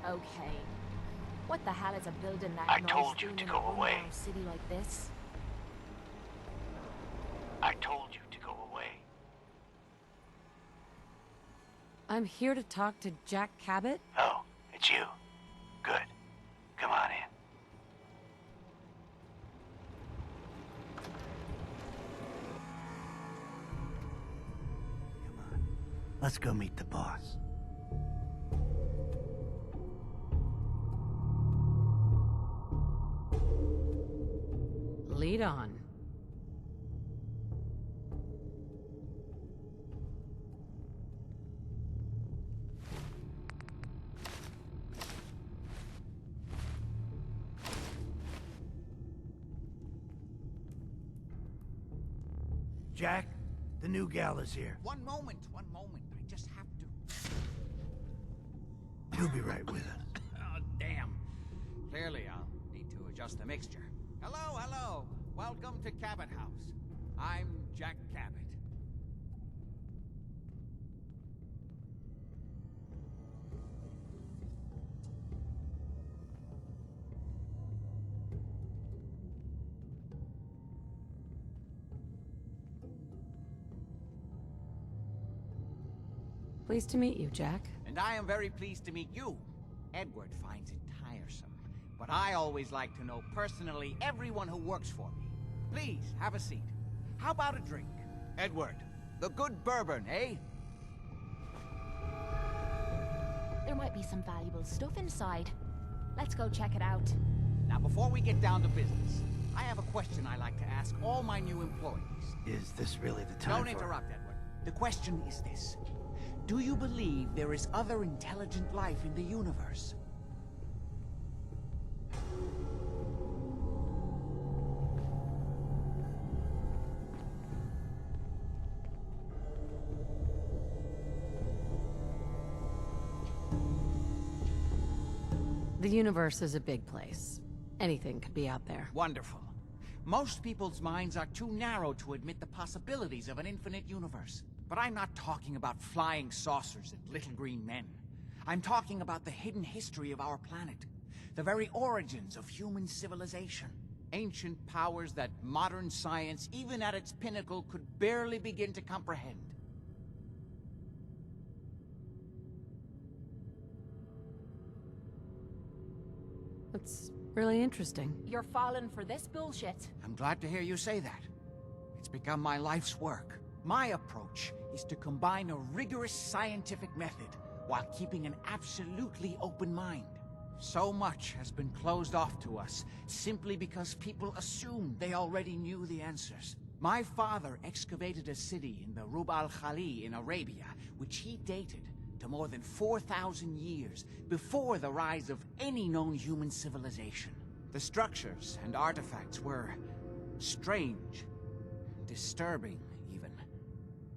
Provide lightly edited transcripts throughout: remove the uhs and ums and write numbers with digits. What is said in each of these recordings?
Okay. What the hell is a building that I noise told you doing to in go a away. one-hour city like this? I told you to go away. I'm here to talk to Jack Cabot. Oh, it's you. Good. Come on in. Come on. Let's go meet the boss. Lead on. Jack, the new gal is here. One moment. I just have to... You'll be right with us. Oh, damn. Clearly, I'll need to adjust the mixture. Hello. Welcome to Cabot House. I'm Jack Cabot. Pleased to meet you, Jack. And I am very pleased to meet you. Edward finds it tiresome, but I always like to know personally everyone who works for me. Please, have a seat. How about a drink? Edward, the good bourbon, eh? There might be some valuable stuff inside. Let's go check it out. Now, before we get down to business, I have a question I like to ask all my new employees. Is this really the time Don't interrupt, Edward. The question is this. Do you believe there is other intelligent life in the universe? The universe is a big place. Anything could be out there. Wonderful. Most people's minds are too narrow to admit the possibilities of an infinite universe. But I'm not talking about flying saucers and little green men. I'm talking about the hidden history of our planet. The very origins of human civilization. Ancient powers that modern science, even at its pinnacle, could barely begin to comprehend. That's really interesting. You're falling for this bullshit. I'm glad to hear you say that. It's become my life's work. My approach is to combine a rigorous scientific method while keeping an absolutely open mind. So much has been closed off to us simply because people assumed they already knew the answers. My father excavated a city in the Rub al-Khali in Arabia, which he dated to more than 4,000 years before the rise of any known human civilization. The structures and artifacts were strange, disturbing even.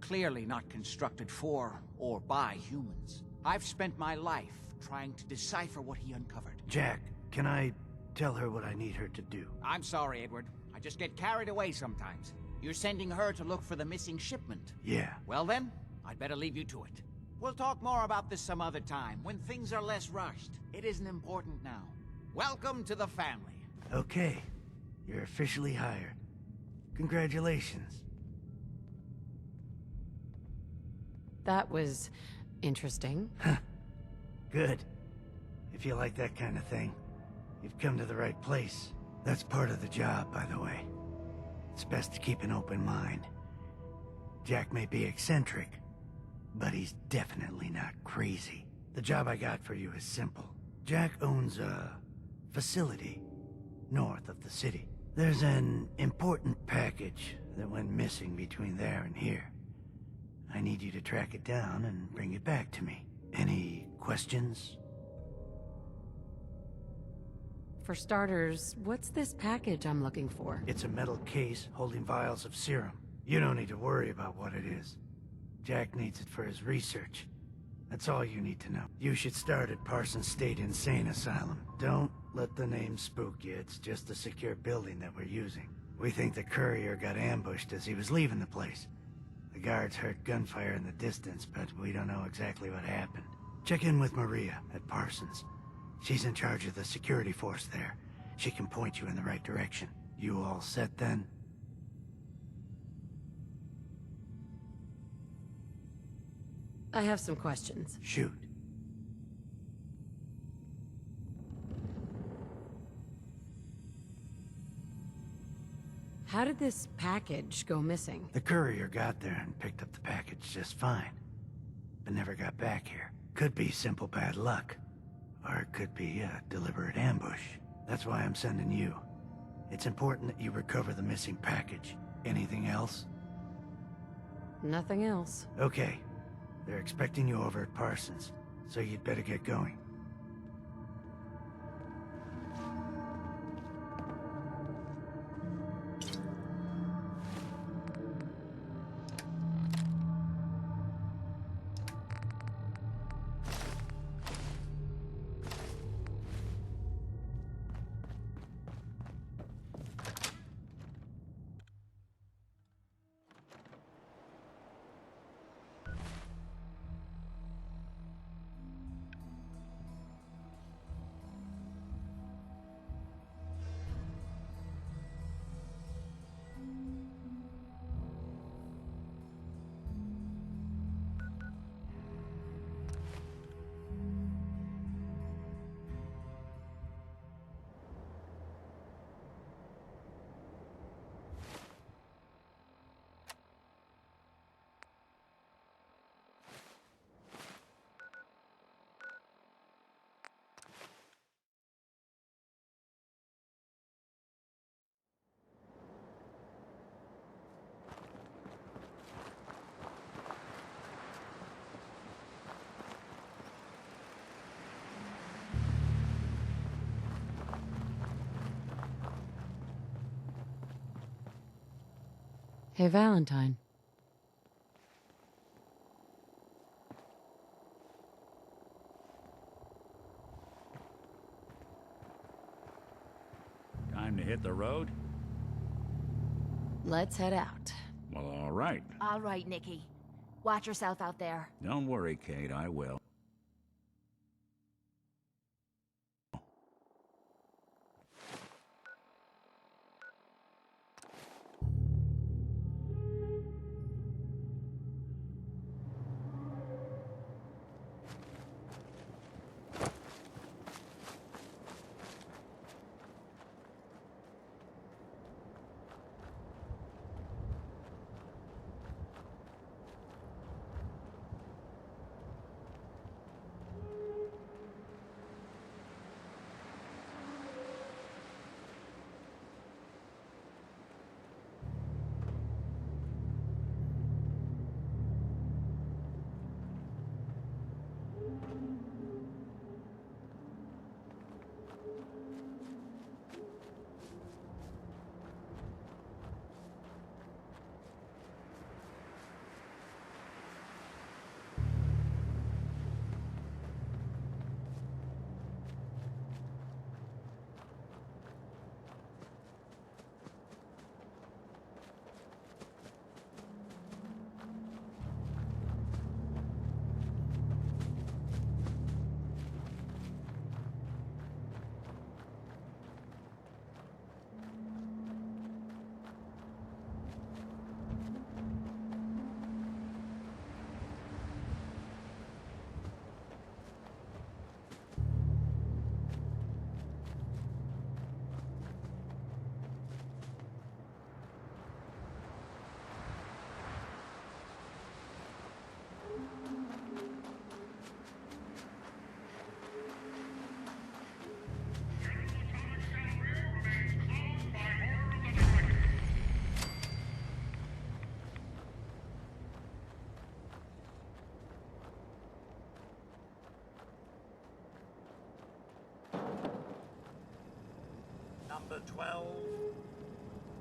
Clearly not constructed for or by humans. I've spent my life trying to decipher what he uncovered. Jack, can I tell her what I need her to do? I'm sorry, Edward. I just get carried away sometimes. You're sending her to look for the missing shipment. Yeah. Well then, I'd better leave you to it. We'll talk more about this some other time, when things are less rushed. It isn't important now. Welcome to the family. Okay. You're officially hired. Congratulations. That was interesting. Good. If you like that kind of thing, you've come to the right place. That's part of the job, by the way. It's best to keep an open mind. Jack may be eccentric, but he's definitely not crazy. The job I got for you is simple. Jack owns a facility north of the city. There's an important package that went missing between there and here. I need you to track it down and bring it back to me. Any questions? For starters, what's this package I'm looking for? It's a metal case holding vials of serum. You don't need to worry about what it is. Jack needs it for his research. That's all you need to know. You should start at Parsons State Insane Asylum. Don't let the name spook you. It's just a secure building that we're using. We think the courier got ambushed as he was leaving the place. The guards heard gunfire in the distance, but we don't know exactly what happened. Check in with Maria at Parsons. She's in charge of the security force there. She can point you in the right direction. You all set then? I have some questions. Shoot. How did this package go missing? The courier got there and picked up the package just fine, but never got back here. Could be simple bad luck, or it could be a deliberate ambush. That's why I'm sending you. It's important that you recover the missing package. Anything else? Nothing else. Okay. They're expecting you over at Parsons, so you'd better get going. Hey, Valentine. Time to hit the road? Let's head out. Well, all right. All right, Nikki. Watch yourself out there. Don't worry, Kate, I will. the 12?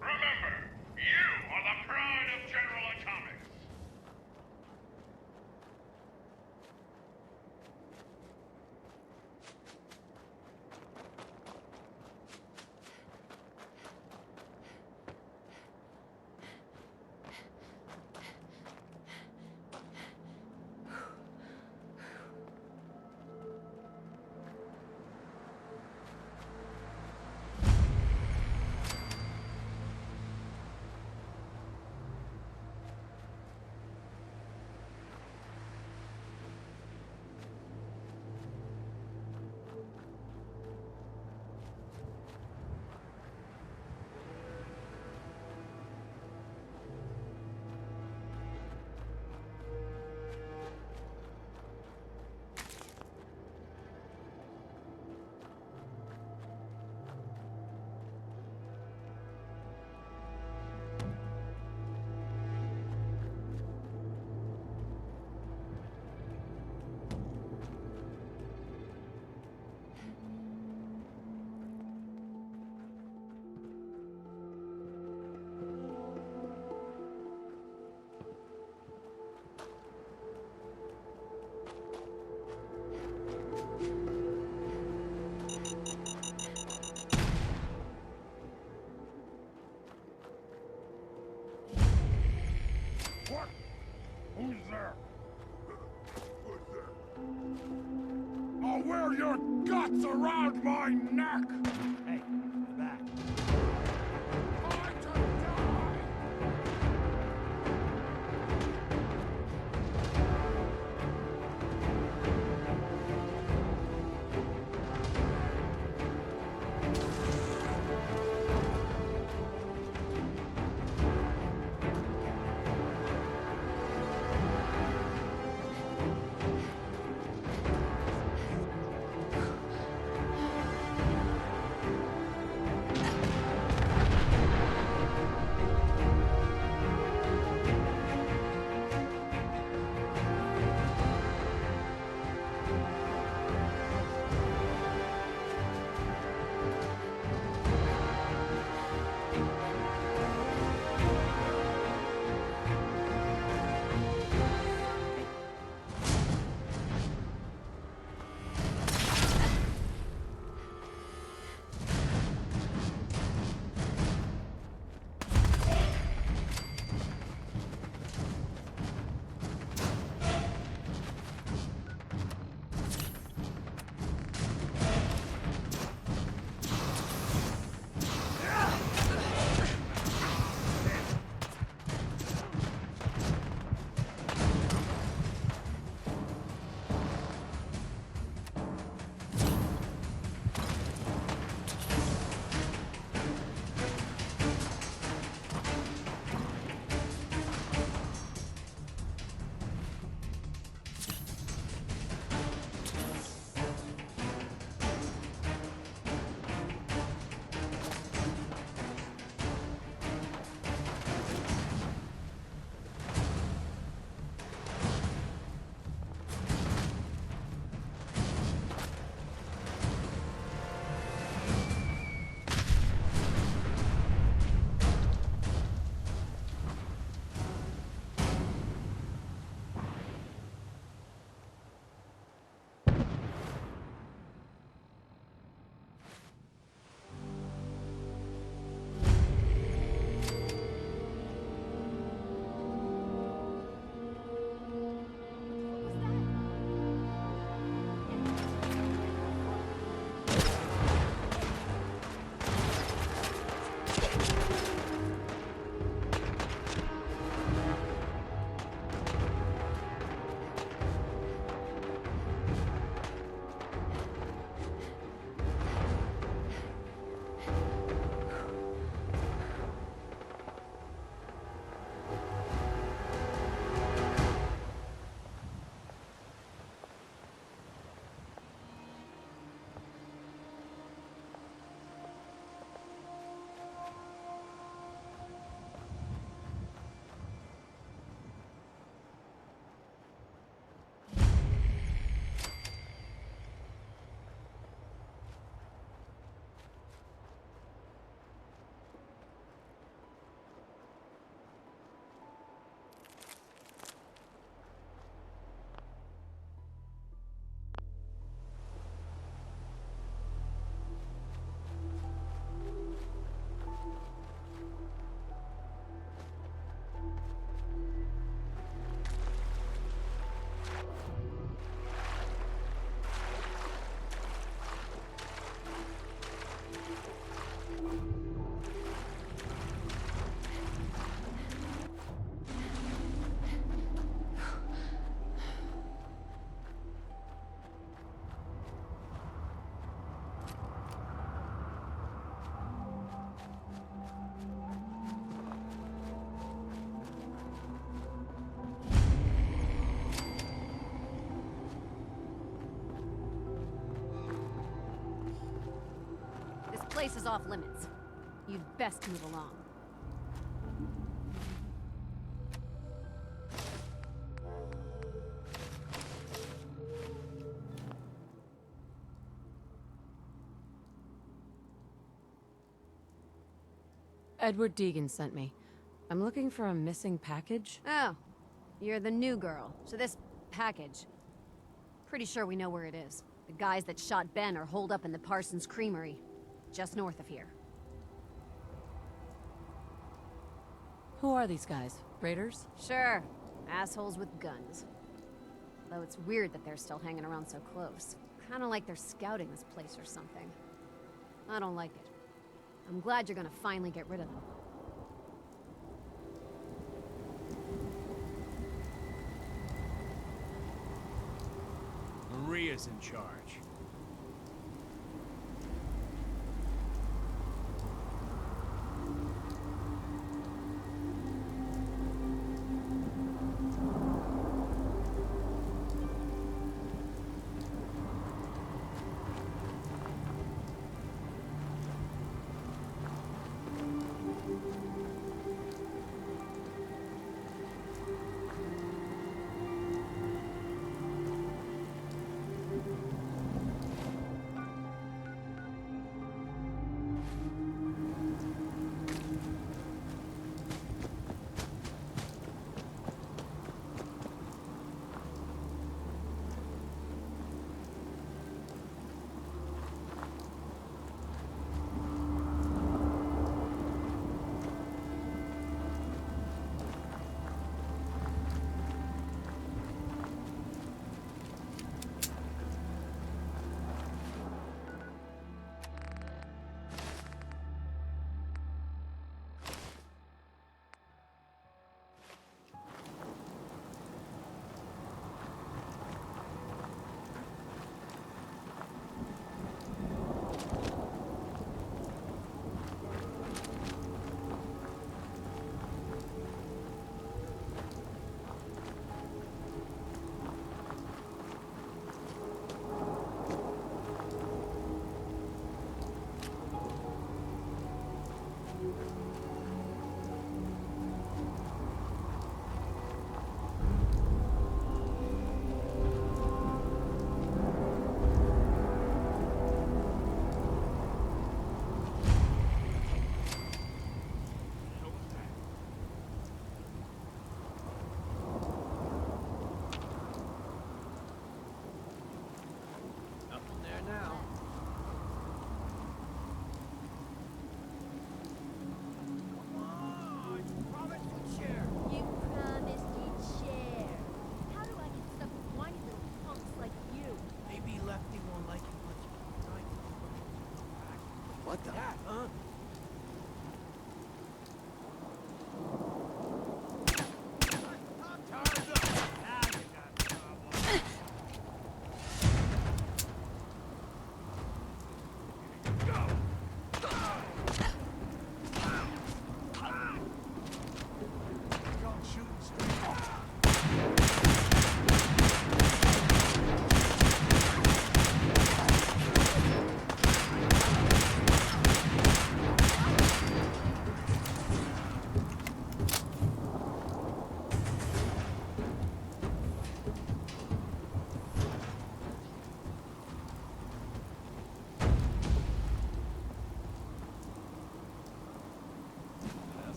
Remember, you are the pride of General Atomics. What? Who's there? Who's there? I'll wear your guts around my neck! Hey, get back. Time to die! place is off limits. You'd best move along. Edward Deegan sent me. I'm looking for a missing package. Oh, you're the new girl. So this package... Pretty sure we know where it is. The guys that shot Ben are holed up in the Parsons Creamery, just north of here. Who are these guys? Raiders? Sure. Assholes with guns. Though it's weird that they're still hanging around so close. Kinda like they're scouting this place or something. I don't like it. I'm glad you're gonna finally get rid of them. Maria's in charge. What the? Yeah, huh?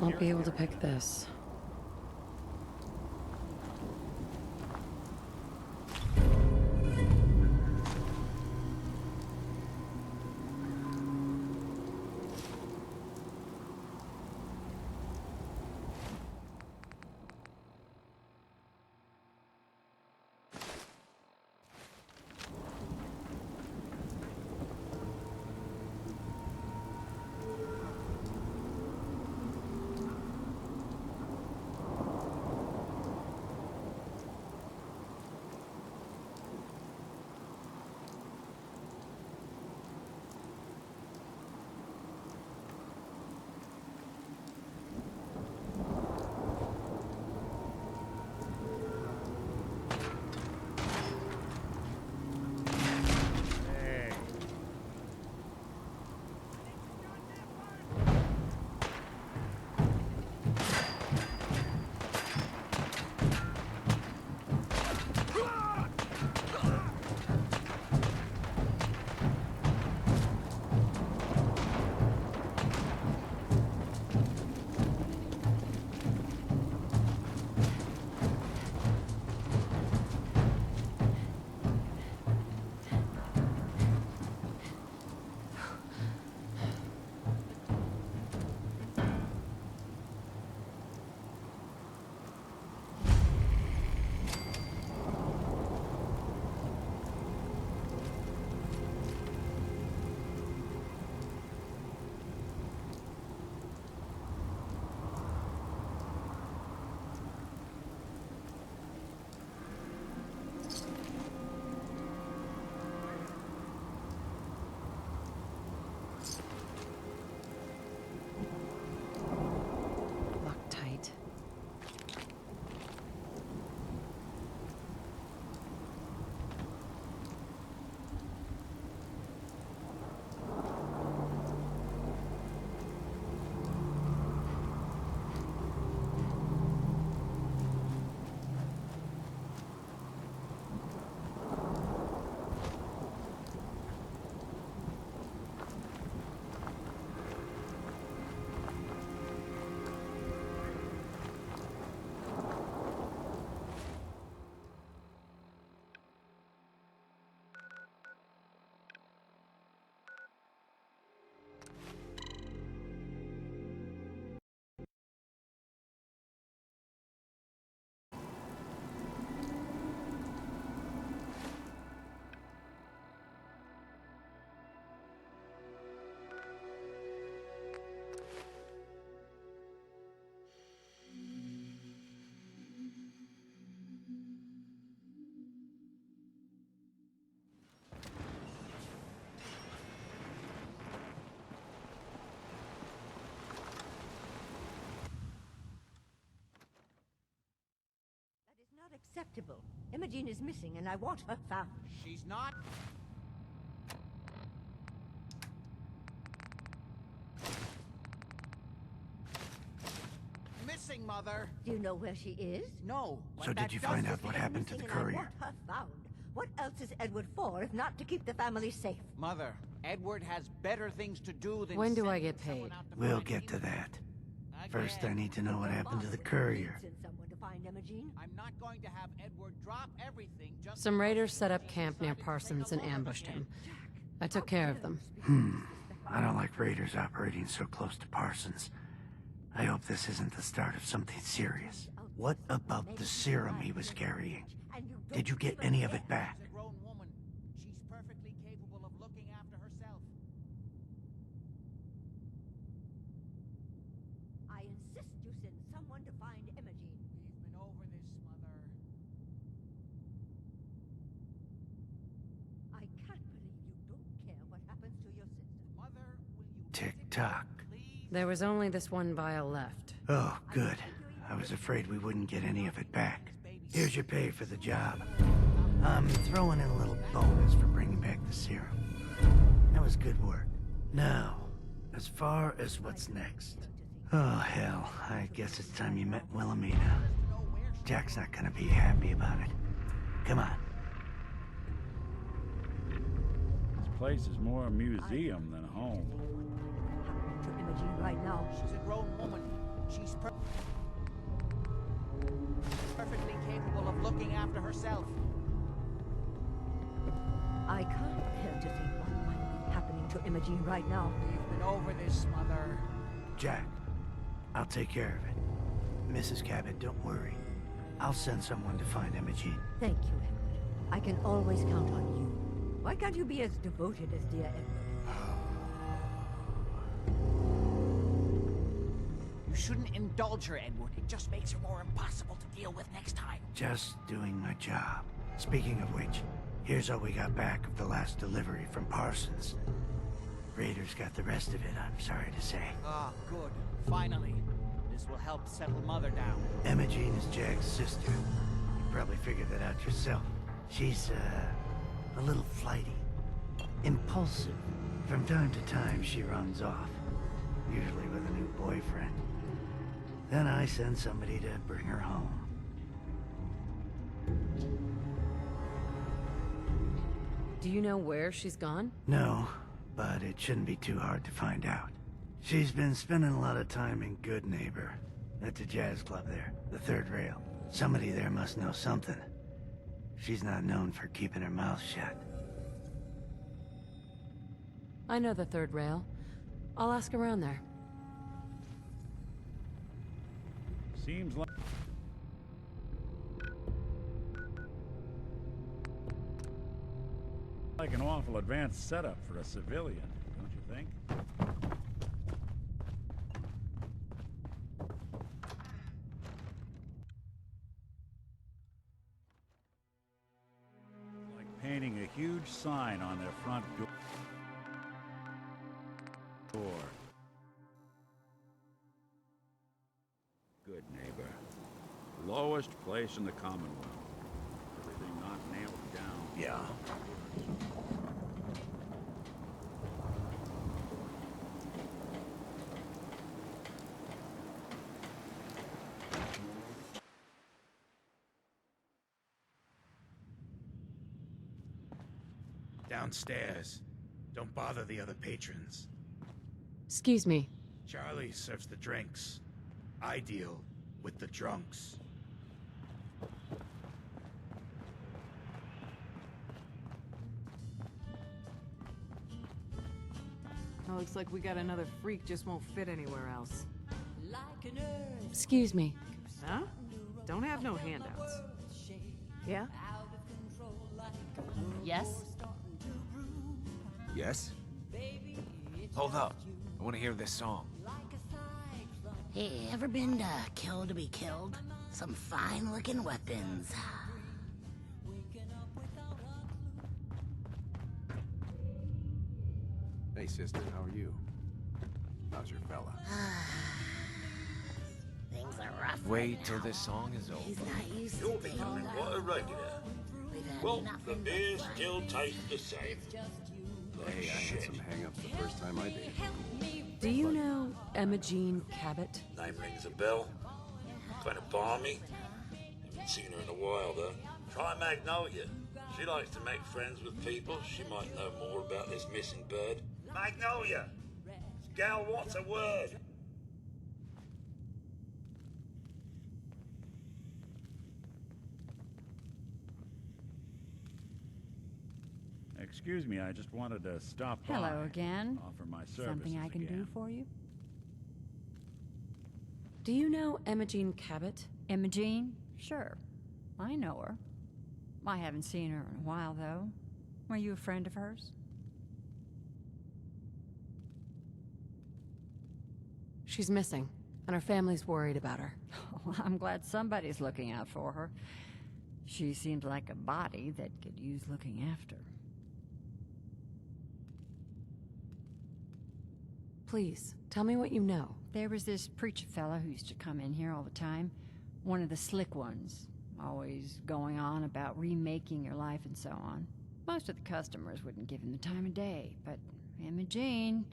Won't be able to pick this. unacceptable. Imogene is missing and I want her found. She's not. Missing, Mother. Do you know where she is? No. So did you find out what happened to the Missing and I courier? want her found. What else is Edward for if not to keep the family safe? Mother, Edward has better things to do than. When do I sending get someone paid? out to We'll find get to you. that. First, I need to know what happened to the courier. Send someone to find Imogene. I'm not going to have Edward drop everything just. Some raiders set up camp near Parsons and ambushed him. I took care of them. I don't like raiders operating so close to Parsons. I hope this isn't the start of something serious. What about the serum he was carrying? Did you get any of it back? She's a grown woman. She's perfectly capable of looking after herself. I insist you send someone to find Imogene. We've been over this, Mother. I can't believe you don't care what happens to your sister. Mother, will you Tick-tock. please? There was only this one vial left. Oh, good. I was afraid we wouldn't get any of it back. Here's your pay for the job. I'm throwing in a little bonus for bringing back the serum. That was good work. Now, as far as what's next. Oh, hell. I guess it's time you met Wilhelmina. Jack's not gonna be happy about it. Come on. This place is more a museum than a home. To Imogene right now. She's a grown woman. She's perfectly capable of looking after herself. I can't bear to think what might be happening to Imogene right now. We've been over this, Mother. Jack, I'll take care of it. Mrs. Cabot, don't worry. I'll send someone to find Imogene. Thank you, Edward. I can always count on you. Why can't you be as devoted as dear Edward? You shouldn't indulge her, Edward. It just makes her more impossible to deal with next time. Just doing my job. Speaking of which, here's all we got back of the last delivery from Parsons. Raiders got the rest of it, I'm sorry to say. Ah, good. Finally. This will help settle Mother down. Imogene is Jack's sister. You probably figured that out yourself. She's, a little flighty. Impulsive. From time to time, she runs off. Usually with a new boyfriend. Then I send somebody to bring her home. Do you know where she's gone? No, but it shouldn't be too hard to find out. She's been spending a lot of time in Good Neighbor. At the jazz club there, the third rail. Somebody there must know something. She's not known for keeping her mouth shut. I know the third rail. I'll ask around there. Seems like an awful advanced setup for a civilian, don't you think? Like painting a huge sign on their front door. Good Neighbor. Lowest place in the Commonwealth. Everything not nailed down. Yeah. Downstairs. Don't bother the other patrons. Excuse me. Charlie serves the drinks. I deal with the drunks. Oh, looks like we got another freak, just won't fit anywhere else. Excuse me. Huh? Don't have no handouts. Yeah? Yes? Yes? Hold up. I want to hear this song. Hey, ever been killed to be killed? Some fine-looking weapons. Hey, sister, how are you? How's your fella? Things are rough. Wait right till now. this song is over. He's not used You're to being becoming alone. quite a regular. We've had Well, nothing the but beer fun. still tastes the same. Like Hey, I had shit. some hang-ups the first time I dated. Do you know Emma Jean Cabot? Name rings a bell. Kind of balmy. Haven't seen her in a while, though. Try Magnolia. She likes to make friends with people. She might know more about this missing bird. Magnolia! Gal, what's a word? Excuse me, I just wanted to stop by. Hello again. Offer my services Something I can again. do for you? Do you know Emma Jean Cabot? Emma Jean? Sure. I know her. I haven't seen her in a while, though. Were you a friend of hers? She's missing, and her family's worried about her. Well, I'm glad somebody's looking out for her. She seems like a body that could use looking after. Please, tell me what you know. There was this preacher fella who used to come in here all the time. One of the slick ones. Always going on about remaking your life and so on. Most of the customers wouldn't give him the time of day, but Emma Jean,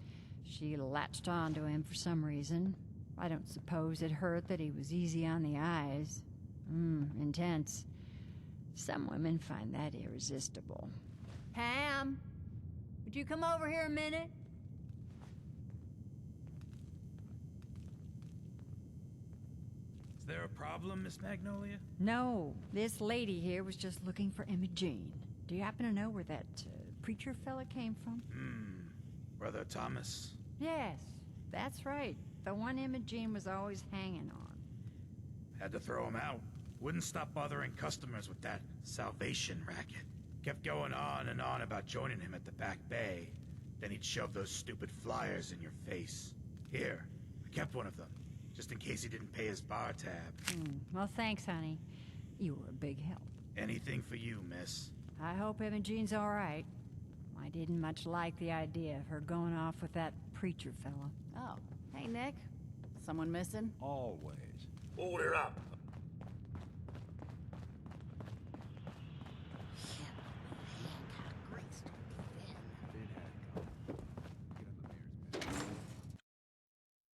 she latched on to him for some reason. I don't suppose it hurt that he was easy on the eyes. Intense. Some women find that irresistible. Pam, would you come over here a minute? Is there a problem, Miss Magnolia? No, this lady here was just looking for Emma Jean. Do you happen to know where that preacher fella came from? Brother Thomas. Yes, that's right. The one Emma Jean was always hanging on. Had to throw him out. Wouldn't stop bothering customers with that salvation racket. Kept going on and on about joining him at the back bay. Then he'd shove those stupid flyers in your face. Here, I kept one of them, just in case he didn't pay his bar tab. Well, thanks, honey. You were a big help. Anything for you, miss. I hope Emma Jean's all right. I didn't much like the idea of her going off with that preacher fella. Oh, hey, Nick. Someone missing? Always. Order up. Hancock graced thin. Big Hancock. Get on the mayor's bed.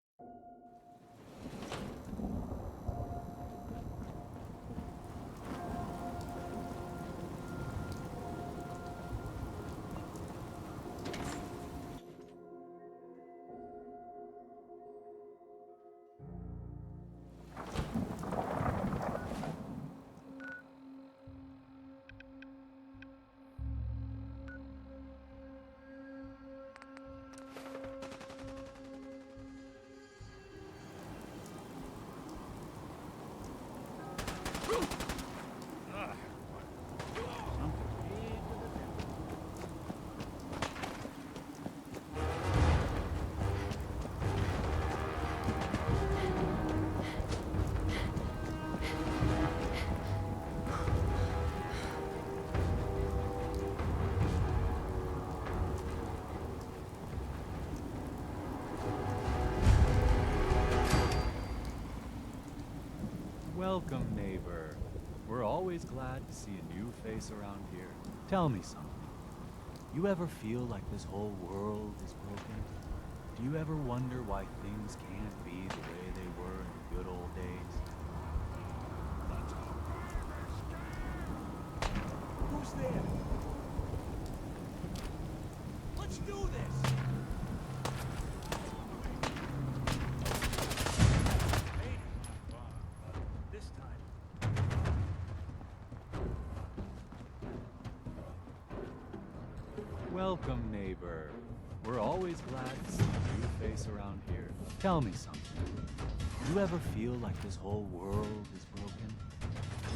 Welcome, neighbor. We're always glad to see a new face around here. Tell me something. You ever feel like this whole world is broken? Do you ever wonder why things can't be the way they were in the good old days? Who's there? Let's do this! This time. Welcome, neighbor. We're always glad to see a new face around here. Tell me something. Do you ever feel like this whole world is broken?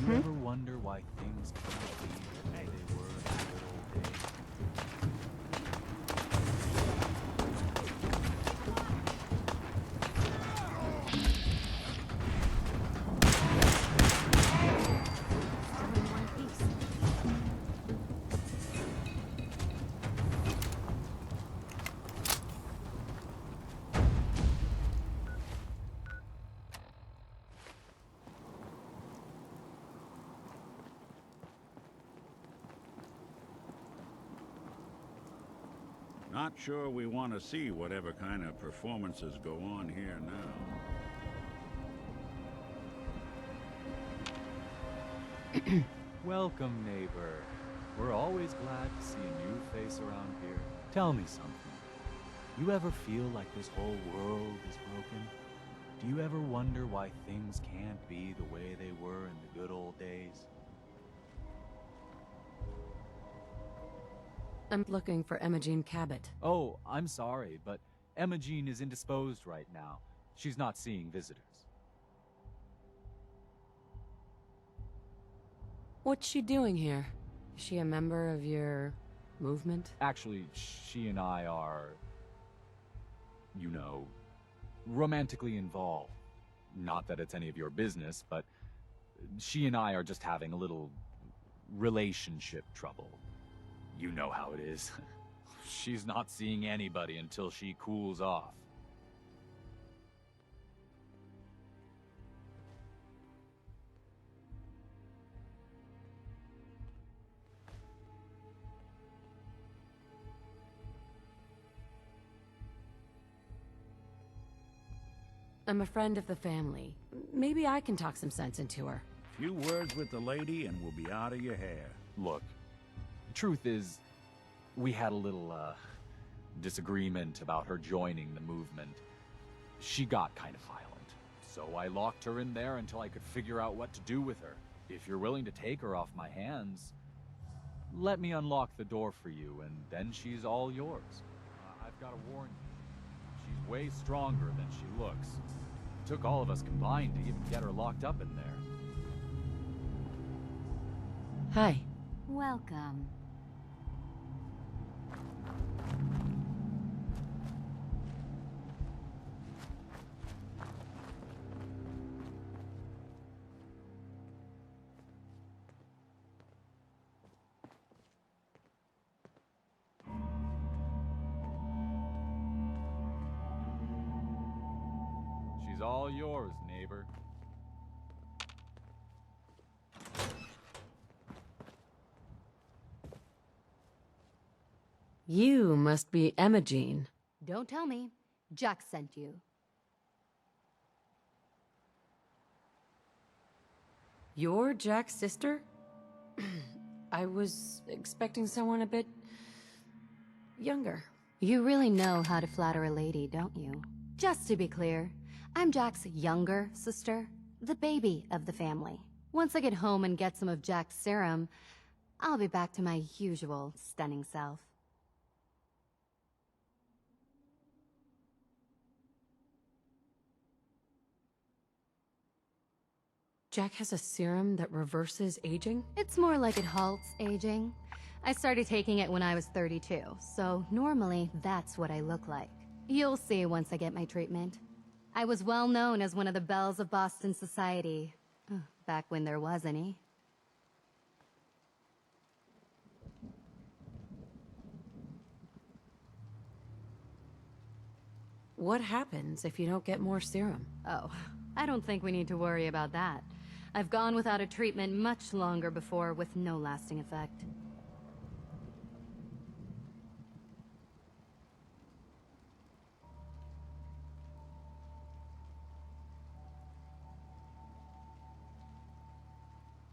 Do you ever wonder why things can't be the way they were in the good old days? All in one piece. Not sure we want to see whatever kind of performances go on here now. Welcome, neighbor. We're always glad to see a new face around here. Tell me something. You ever feel like this whole world is broken? Do you ever wonder why things can't be the way they were in the good old days? I'm looking for Imogen Cabot. Oh, I'm sorry, but Imogen is indisposed right now. She's not seeing visitors. What's she doing here? Is she a member of your movement? Actually, she and I are, you know, romantically involved. Not that it's any of your business, but she and I are just having a little relationship trouble. You know how it is. She's not seeing anybody until she cools off. I'm a friend of the family. Maybe I can talk some sense into her. Few words with the lady and we'll be out of your hair. Look, truth is, we had a little, disagreement about her joining the movement. She got kind of violent, so I locked her in there until I could figure out what to do with her. If you're willing to take her off my hands, let me unlock the door for you, and then she's all yours. I've got to warn you, she's way stronger than she looks. It took all of us combined to even get her locked up in there. Hi. Welcome. She's all yours, neighbor. You must be Imogen. Don't tell me. Jack sent you. You're Jack's sister? I was expecting someone a bit younger. You really know how to flatter a lady, don't you? Just to be clear, I'm Jack's younger sister, the baby of the family. Once I get home and get some of Jack's serum, I'll be back to my usual stunning self. Jack has a serum that reverses aging? It's more like it halts aging. I started taking it when I was 32, so normally that's what I look like. You'll see once I get my treatment. I was well known as one of the belles of Boston society, back when there was any. What happens if you don't get more serum? Oh, I don't think we need to worry about that. I've gone without a treatment much longer before with no lasting effect.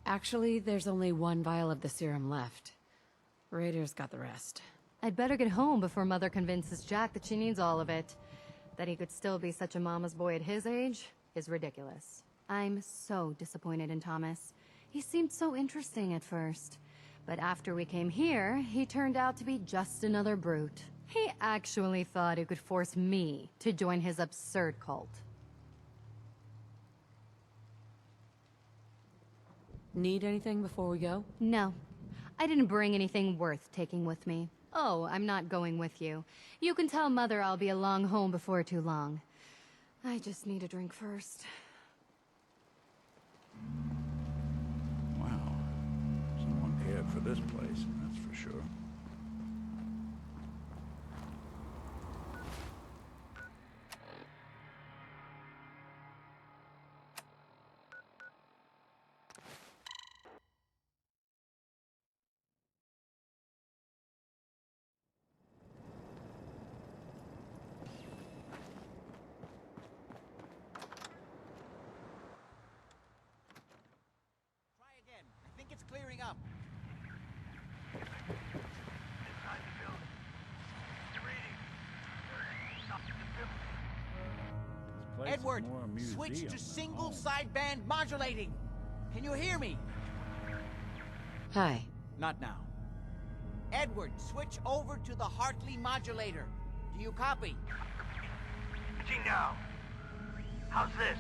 Actually, there's only one vial of the serum left. Raiders got the rest. I'd better get home before Mother convinces Jack that she needs all of it. That he could still be such a mama's boy at his age is ridiculous. I'm so disappointed in Thomas. He seemed so interesting at first. But after we came here, he turned out to be just another brute. He actually thought he could force me to join his absurd cult. Need anything before we go? No. I didn't bring anything worth taking with me. Oh, I'm not going with you. You can tell Mother I'll be along home before too long. I just need a drink first. Wow. Someone cared for this place, that's for sure. Edward, more switch museum to than single home. sideband modulating. Can you hear me? Hi. Not now. Edward, switch over to the Hartley modulator. Do you copy? Switching now. How's this?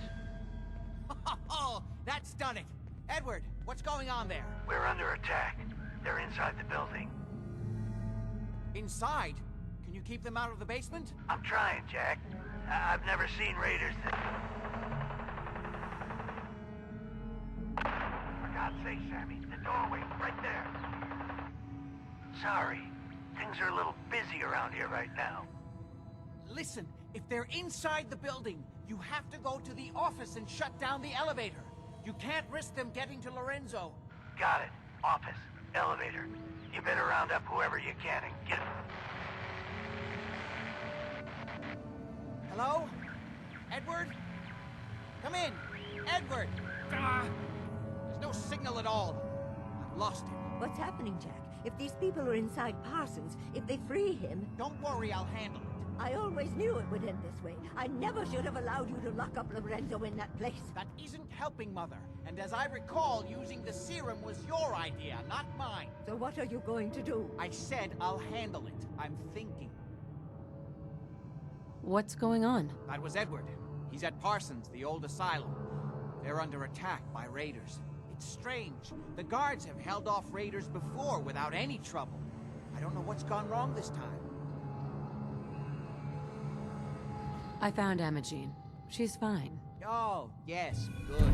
Oh, that's done it. Edward, what's going on there? We're under attack. They're inside the building. Inside? Can you keep them out of the basement? I'm trying, Jack. I've never seen raiders that... For God's sake, Sammy, the doorway, right there. Sorry. Things are a little busy around here right now. Listen, if they're inside the building, you have to go to the office and shut down the elevator. You can't risk them getting to Lorenzo. Got it. Office. Elevator. You better round up whoever you can and get... Hello? Edward? Come in. Edward! There's no signal at all. I've lost him. What's happening, Jack? If these people are inside Parsons, if they free him... Don't worry, I'll handle it. I always knew it would end this way. I never should have allowed you to lock up Lorenzo in that place. That isn't helping, Mother. And as I recall, using the serum was your idea, not mine. So what are you going to do? I said I'll handle it. I'm thinking. What's going on? That was Edward. He's at Parsons, the old asylum. They're under attack by raiders. It's strange. The guards have held off raiders before without any trouble. I don't know what's gone wrong this time. I found Imogene. She's fine. Oh, yes, good.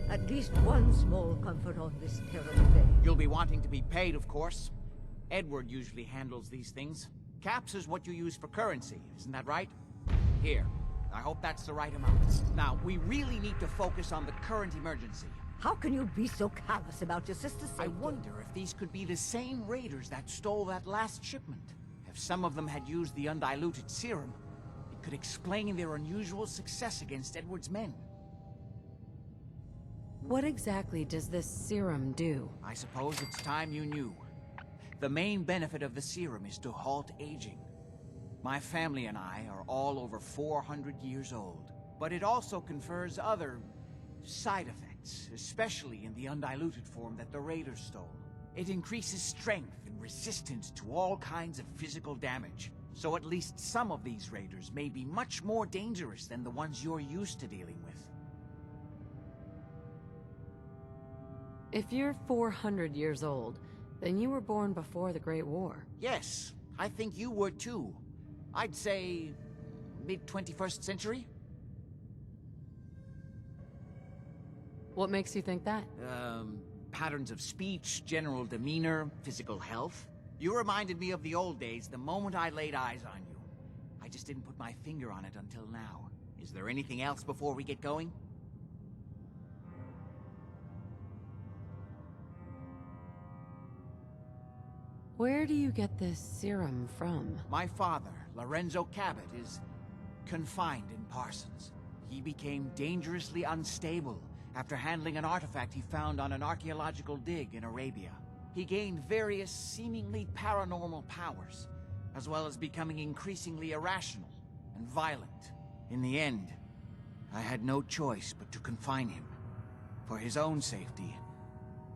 At least one small comfort on this terrible day. You'll be wanting to be paid, of course. Edward usually handles these things. Caps is what you use for currency, isn't that right? Here. I hope that's the right amount. Now, we really need to focus on the current emergency. How can you be so callous about your sister's safety? I wonder if these could be the same raiders that stole that last shipment. If some of them had used the undiluted serum, it could explain their unusual success against Edward's men. What exactly does this serum do? I suppose it's time you knew. The main benefit of the serum is to halt aging. My family and I are all over 400 years old. But it also confers other side effects, especially in the undiluted form that the raiders stole. It increases strength and resistance to all kinds of physical damage. So at least some of these raiders may be much more dangerous than the ones you're used to dealing with. If you're 400 years old, then you were born before the Great War. Yes, I think you were too. I'd say mid-21st century? What makes you think that? Patterns of speech, general demeanor, physical health. You reminded me of the old days the moment I laid eyes on you. I just didn't put my finger on it until now. Is there anything else before we get going? Where do you get this serum from? My father, Lorenzo Cabot, is confined in Parsons. He became dangerously unstable after handling an artifact he found on an archaeological dig in Arabia. He gained various seemingly paranormal powers, as well as becoming increasingly irrational and violent. In the end, I had no choice but to confine him, for his own safety,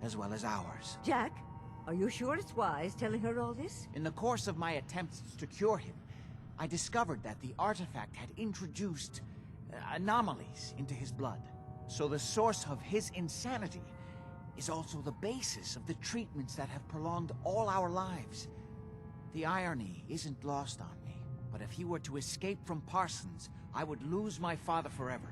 as well as ours. Jack, are you sure it's wise telling her all this? In the course of my attempts to cure him, I discovered that the artifact had introduced anomalies into his blood. So the source of his insanity is also the basis of the treatments that have prolonged all our lives. The irony isn't lost on me, but if he were to escape from Parsons, I would lose my father forever.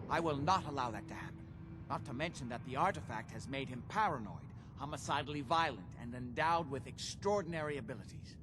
I will not allow that to happen. Not to mention that the artifact has made him paranoid, homicidally violent, and endowed with extraordinary abilities.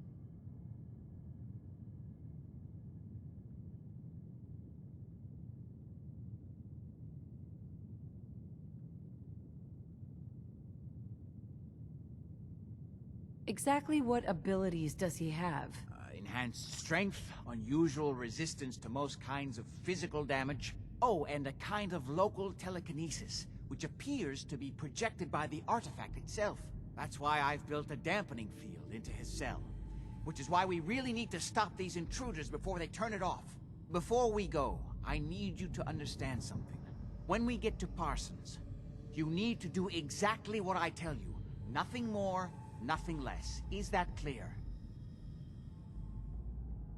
Exactly what abilities does he have? Enhanced strength, unusual resistance to most kinds of physical damage. Oh, and a kind of local telekinesis, which appears to be projected by the artifact itself. That's why I've built a dampening field into his cell. Which is why we really need to stop these intruders before they turn it off. Before we go, I need you to understand something. When we get to Parsons, you need to do exactly what I tell you. Nothing more, nothing less. Is that clear?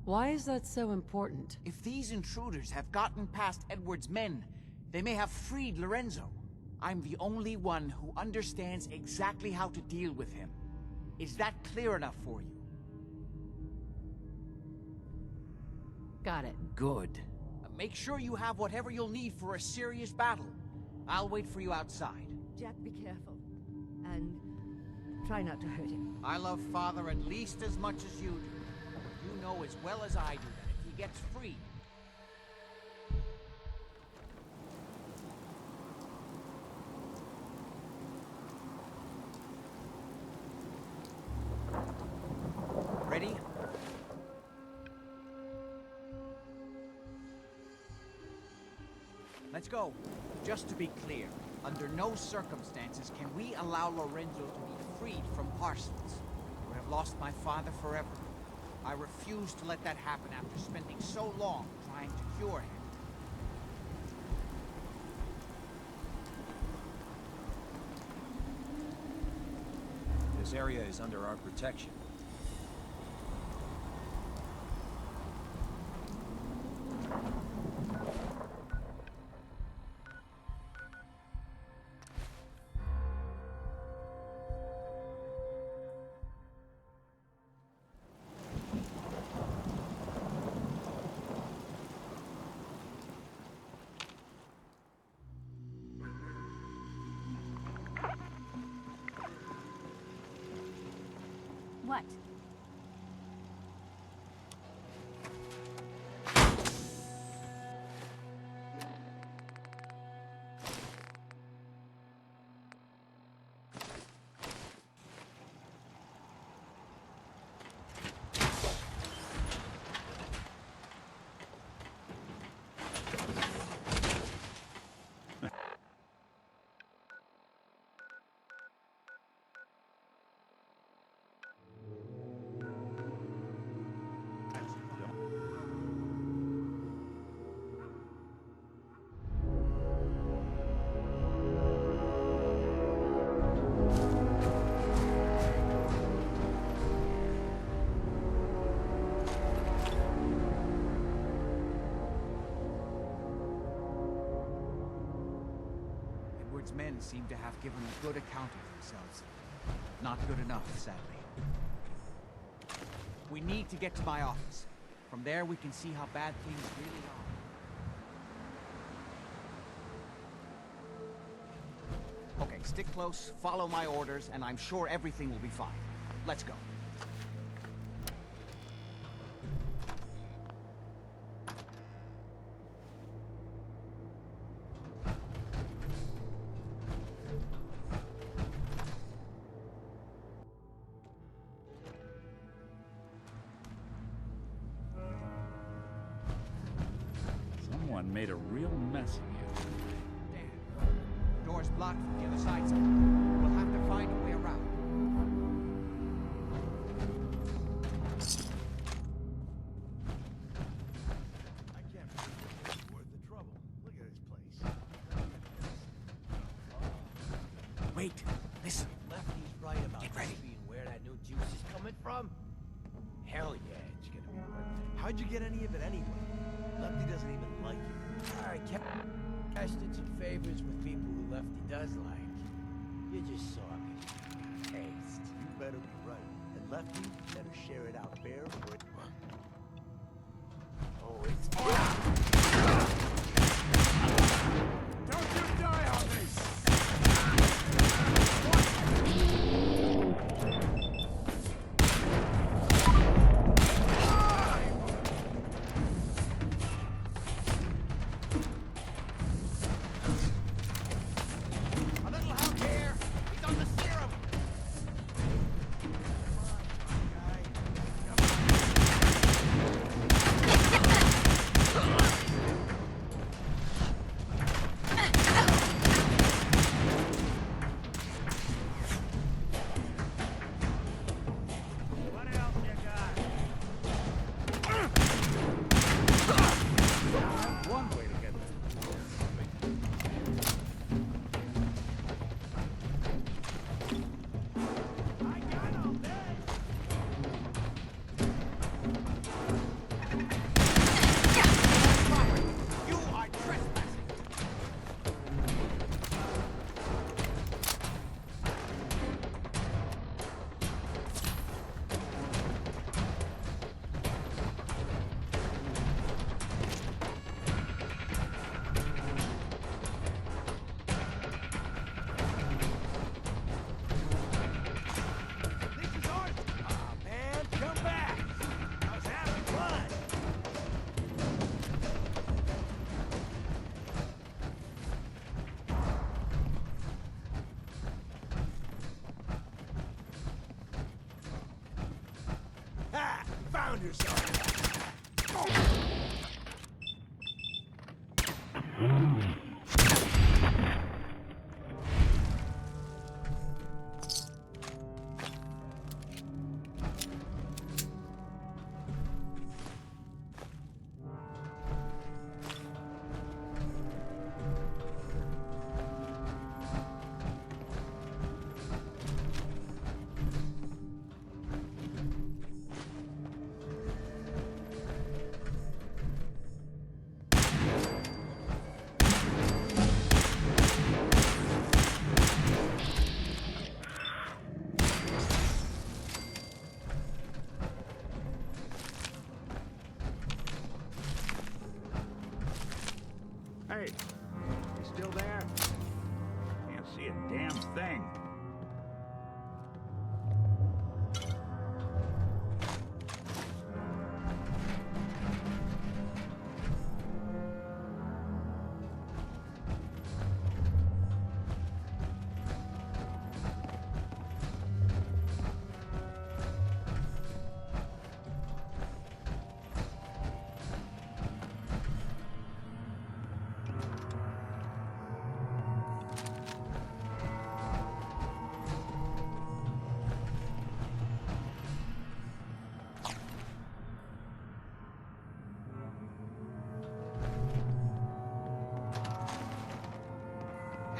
Why is that so important? If these intruders have gotten past Edward's men, they may have freed Lorenzo. I'm the only one who understands exactly how to deal with him. Is that clear enough for you? Got it. Good. Make sure you have whatever you'll need for a serious battle. I'll wait for you outside. Jack, be careful. And try not to hurt him. I love Father at least as much as you do. You know as well as I do that if he gets free... Ready? Let's go. Just to be clear, under no circumstances can we allow Lorenzo to be freed from Parsons. I would have lost my father forever. I refuse to let that happen after spending so long trying to cure him. This area is under our protection. What? Men seem to have given a good account of themselves. Not good enough, sadly. We need to get to my office. From there, we can see how bad things really are. Okay, stick close, follow my orders, and I'm sure everything will be fine. Let's go. Someone made a real mess of you. Damn. Door's blocked from the other side, so we'll have to find a way around. I can't believe it's worth the trouble. Look at this place. Wait, listen. Lefty's right about Get ready. being where that new juice is coming from. Hell yeah, it's gonna be worth it. How'd you get any of it anyway? Lefty doesn't even like you. Alright, Cash did some favors with people who Lefty does like. You just saw me. Taste. You better be right. And Lefty better share it out fair or it... Oh, it's... Don't you die on this! Hey, you still there? Can't see a damn thing.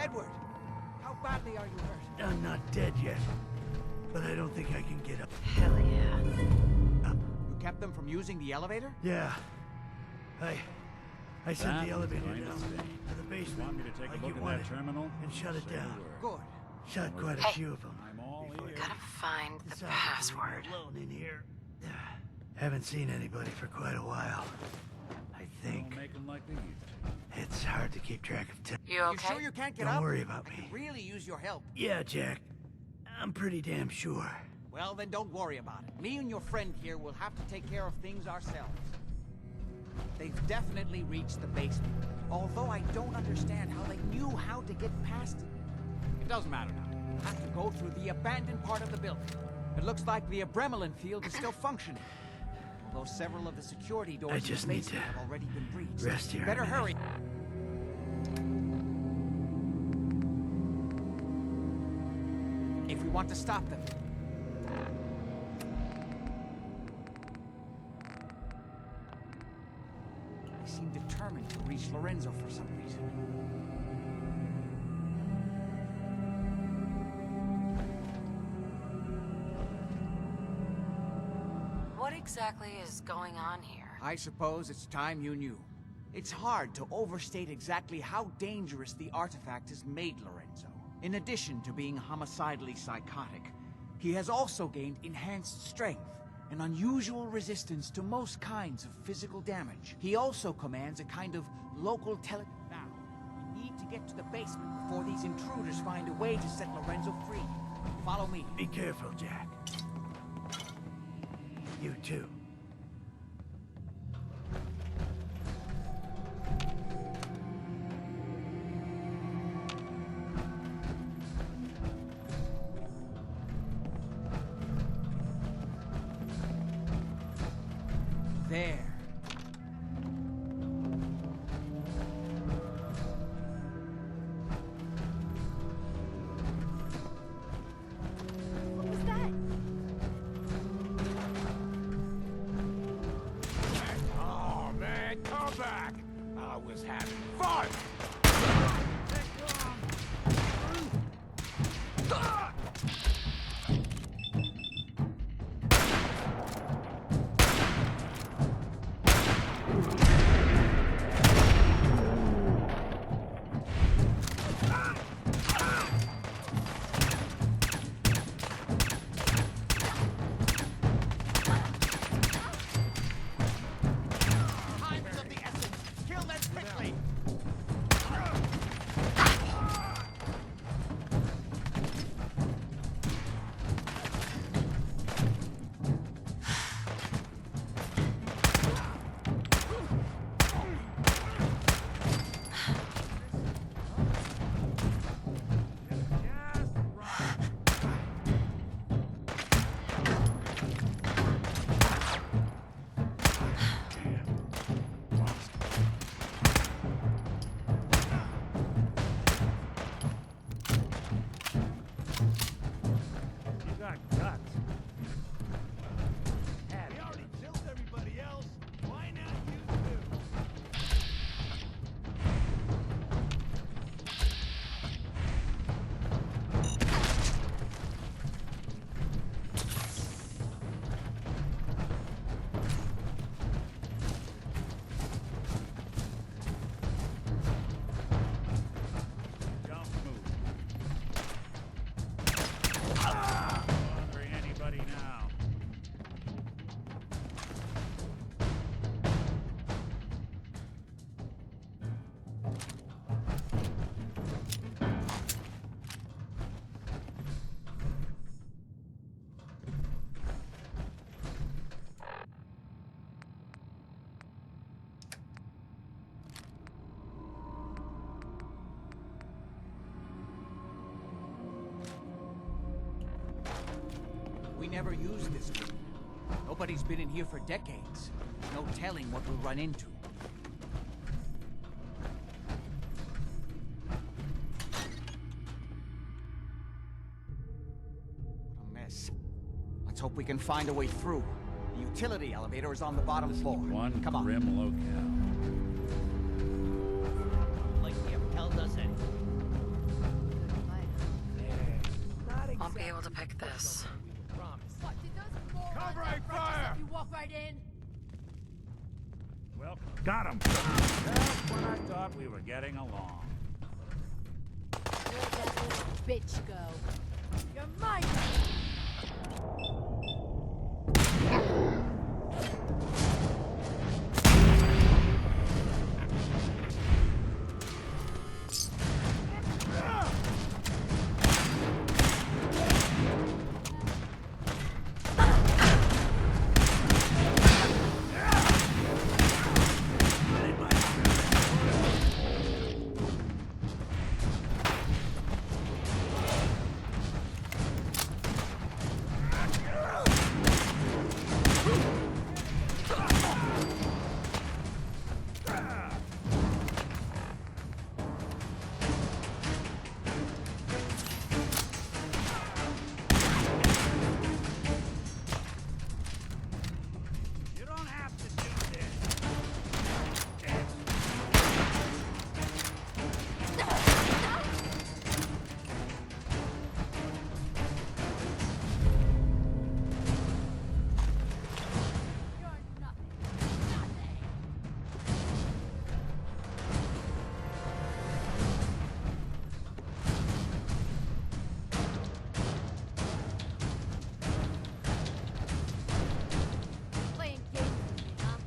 Edward, how badly are you hurt? I'm not dead yet, but I don't think I can get up. Hell yeah. You kept them from using the elevator? Yeah. I sent That the elevator was down going to stay. to the basement. Want me to take like a look you at wanted, that terminal? and shut it Say the down. word. Good. Shut quite a Hey. few of them. I'm all ears. Gotta find the Sorry, password. I'm alone in here. Haven't seen anybody for quite a while. I think Don't make them like they used to. it's hard to keep track of time. You okay? You sure you can't get Don't up? worry about I me. could really use your help. Yeah, Jack. I'm pretty damn sure. Well, then don't worry about it. Me and your friend here will have to take care of things ourselves. They've definitely reached the basement, although I don't understand how they knew how to get past it. It doesn't matter now. Have to go through the abandoned part of the building. It looks like the Abremelin field is still functioning, although several of the security doors I in the just need basement to have already been breached. rest here a Better minute. hurry. If we want to stop them. They seem determined to reach Lorenzo for some reason. What exactly is going on here? I suppose it's time you knew. It's hard to overstate exactly how dangerous the artifact has made Lorenzo. In addition to being homicidally psychotic, he has also gained enhanced strength and unusual resistance to most kinds of physical damage. He also commands a kind of local Now, we need to get to the basement before these intruders find a way to set Lorenzo free. Follow me. Be careful, Jack. You too. There. What was that? Oh, man, come back! I was having fun! Time is of the essence. Kill them quickly. never used this room. Nobody's been in here for decades. No telling what we'll run into. What a mess. Let's hope we can find a way through. The utility elevator is on the bottom floor. One Come on. grim locale. Like he ever tells us anything. Won't be able to pick this. Covering fire! You walk right in. Well, got him. Just when I thought we were getting along. Where'd that little bitch go? You're mine! You don't have to do this. Playing games with me, huh?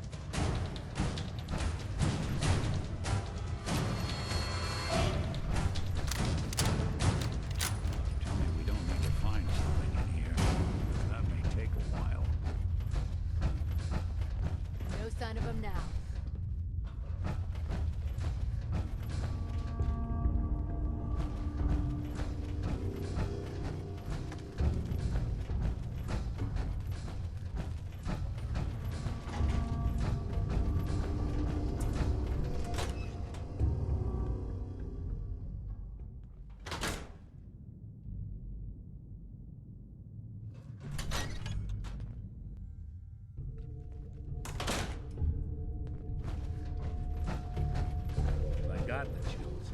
Tell me we don't need to find something in here. That may take a while. No sign of him now. I got the chills.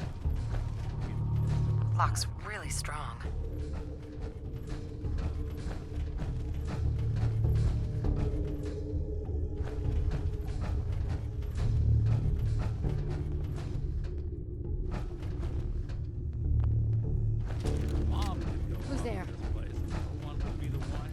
Lock's really strong. Mom could go Who's wrong there? with this place. No one would be the one.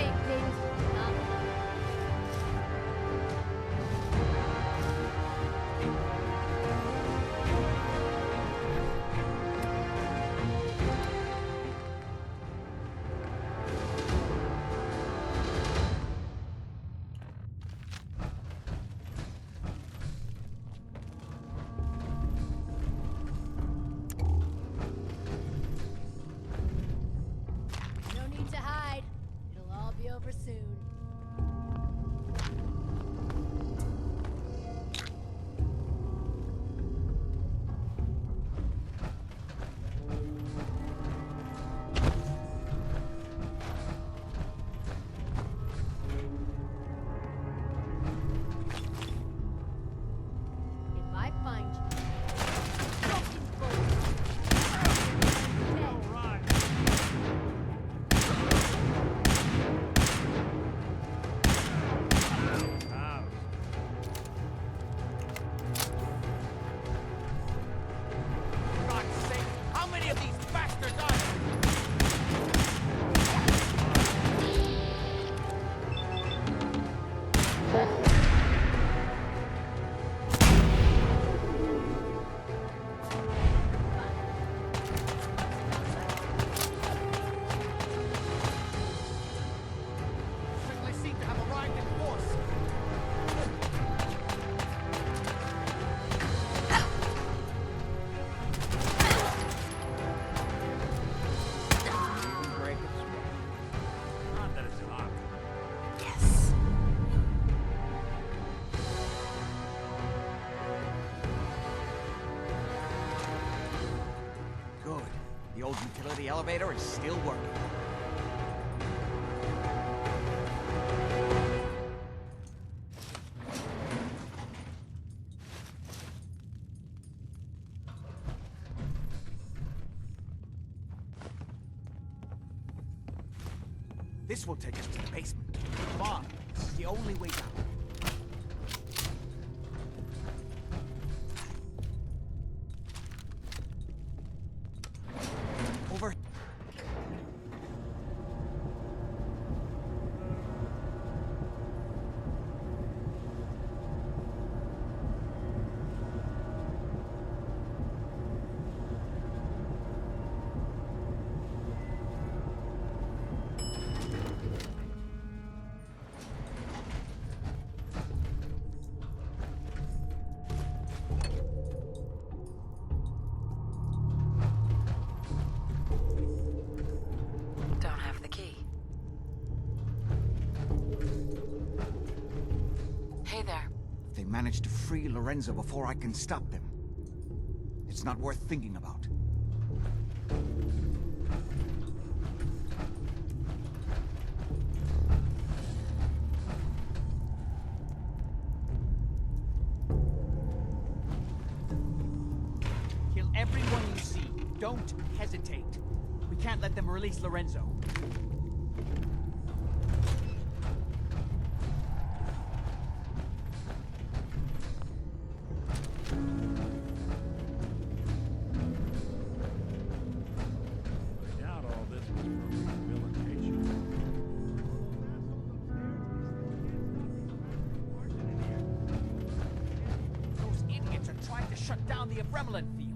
Wait, things. No need to hide. It'll all be over soon. If I find you, fucking God's sake, how many of these bastards are there? Certainly seem to have arrived in force. Not that it's hot. Yes. Good. The old utility elevator is still working. This will take us to the basement. Come on, this is the only way down. Over. Don't have the key. Hey there. If they manage to free Lorenzo before I can stop them, it's not worth thinking about. Kill everyone you see. Don't hesitate. We can't let them release Lorenzo. I doubt all this was for rehabilitation. Those idiots are trying to shut down the Abremelin field.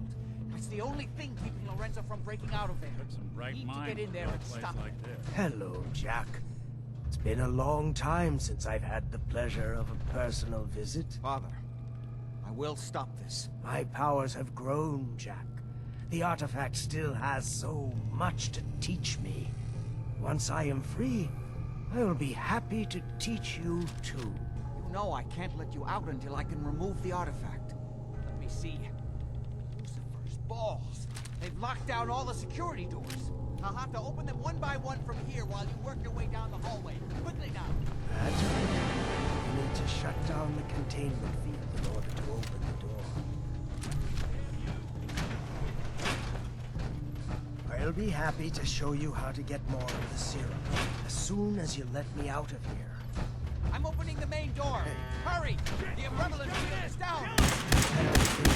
It's the only thing keeping Lorenzo from breaking out of there. Put some bright Need to minds get in there build and a place stop like it. this. Hello, Jack. It's been a long time since I've had the pleasure of a personal visit. Father, I will stop this. My powers have grown, Jack. The artifact still has so much to teach me. Once I am free, I will be happy to teach you too. You know I can't let you out until I can remove the artifact. Let me see. Lucifer's balls. They've locked down all the security doors. I'll have to open them one by one from here while you work your way down the hallway. Quickly now. That's right. You need to shut down the containment field in order to open the door. I'll be happy to show you how to get more of the serum as soon as you let me out of here. I'm opening the main door. Hurry! The Abremelin field is down!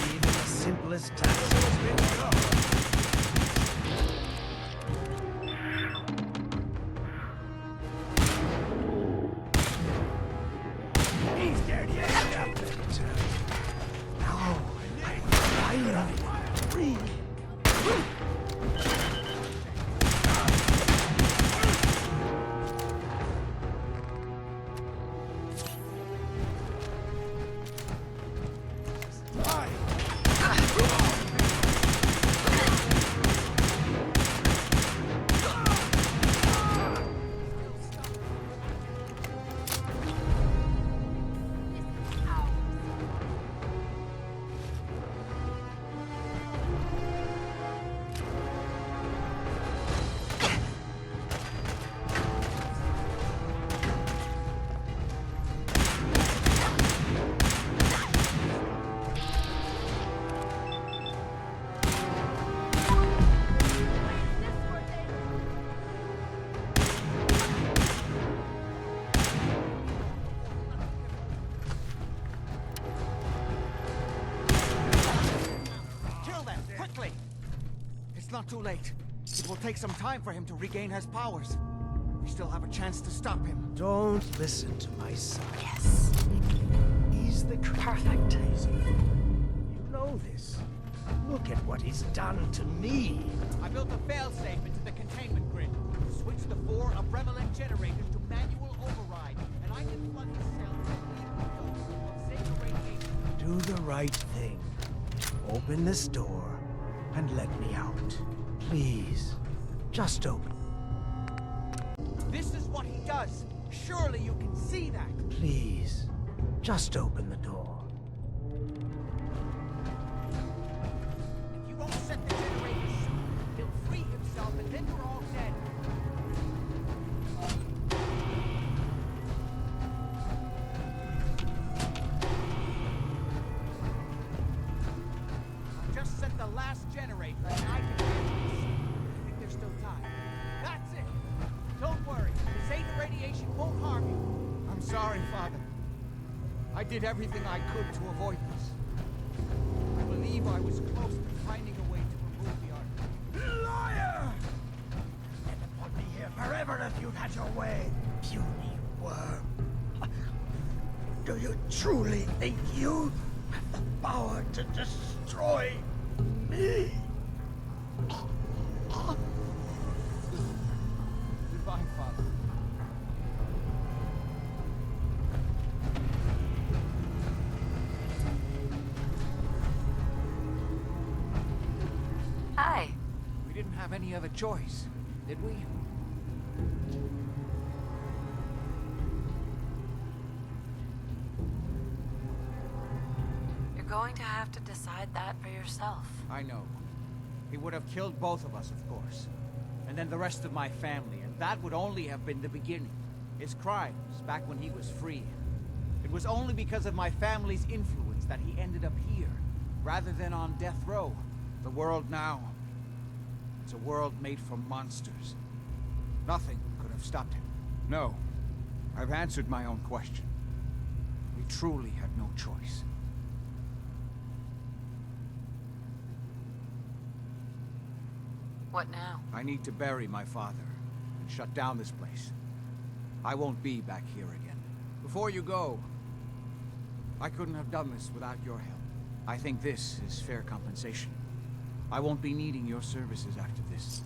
Even the simplest task has been done. It's not too late. It will take some time for him to regain his powers. We still have a chance to stop him. Don't listen to my son. Yes. He's the Perfect. You know this. Look at what he's done to me. I built a failsafe into the containment grid. Switched the 4 Abremelin generators to manual override, and I can plug his cells directly into the radiation. Do the right thing. Open this door and let me out. Please. Just open. This is what he does. Surely you can see that. Please. Just open the door. If you won't set the generators soon, he'll free himself and then we're all dead. I've just set the last generator and I can handle this. I think there's still time. That's it. Don't worry. The Zeta radiation won't harm you. I'm sorry, Father. I did everything I could to avoid this. I believe I was close to finding a way to remove the artifact. Liar! You'd put me here forever if you'd had your way, puny worm. Do you truly think you have the power to destroy me? Goodbye, Father. Hi. We didn't have any other choice, did we? You're going to have to decide that for yourself. I know. He would have killed both of us, of course. And then the rest of my family, and that would only have been the beginning. His crimes, back when he was free. It was only because of my family's influence that he ended up here, rather than on death row. The world now, it's a world made from monsters. Nothing could have stopped him. No, I've answered my own question. We truly had no choice. What now? I need to bury my father and shut down this place. I won't be back here again. Before you go, I couldn't have done this without your help. I think this is fair compensation. I won't be needing your services after this.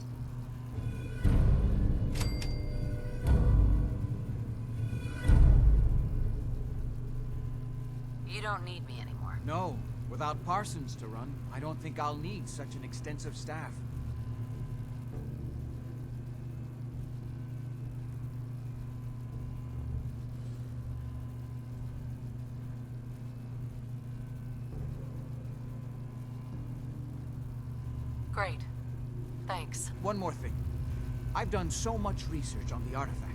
You don't need me anymore. No, without Parsons to run, I don't think I'll need such an extensive staff. Great. Thanks. One more thing. I've done so much research on the artifact.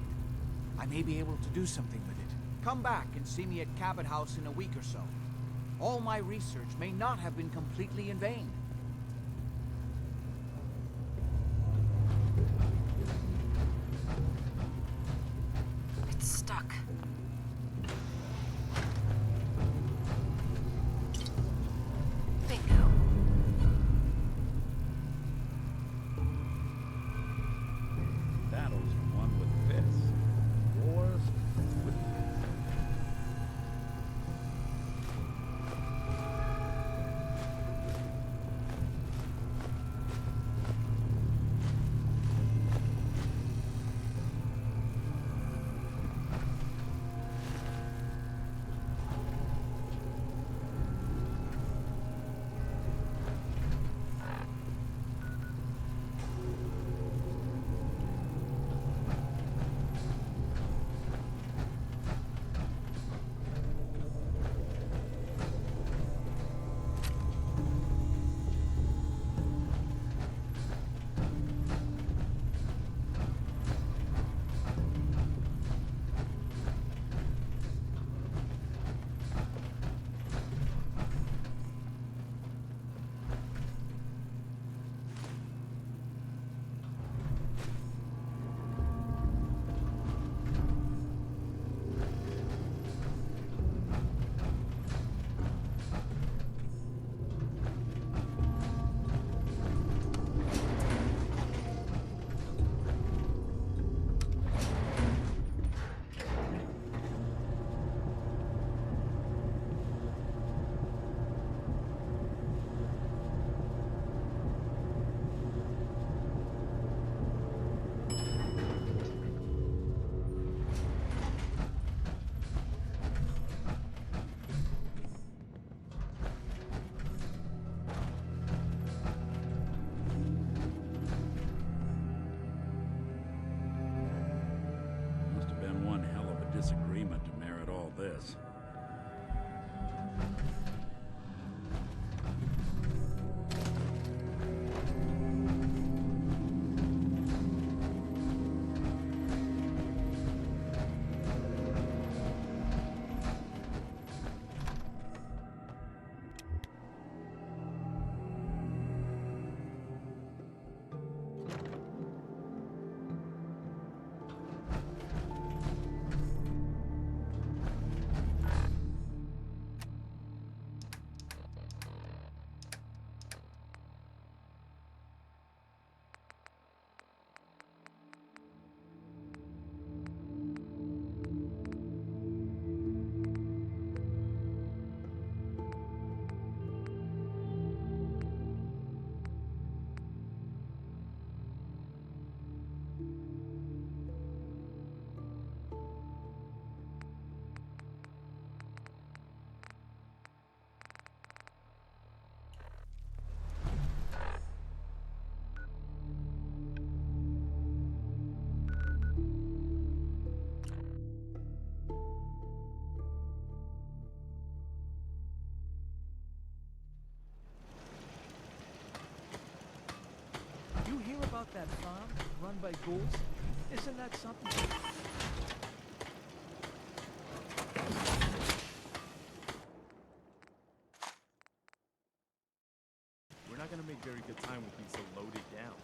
I may be able to do something with it. Come back and see me at Cabot House in a week or so. All my research may not have been completely in vain. It's stuck. Bingo. Battles are won with fists. Wars with fists. disagreement to merit all this. You hear about that farm run by ghouls? Isn't that something? We're not gonna make very good time with being so loaded down.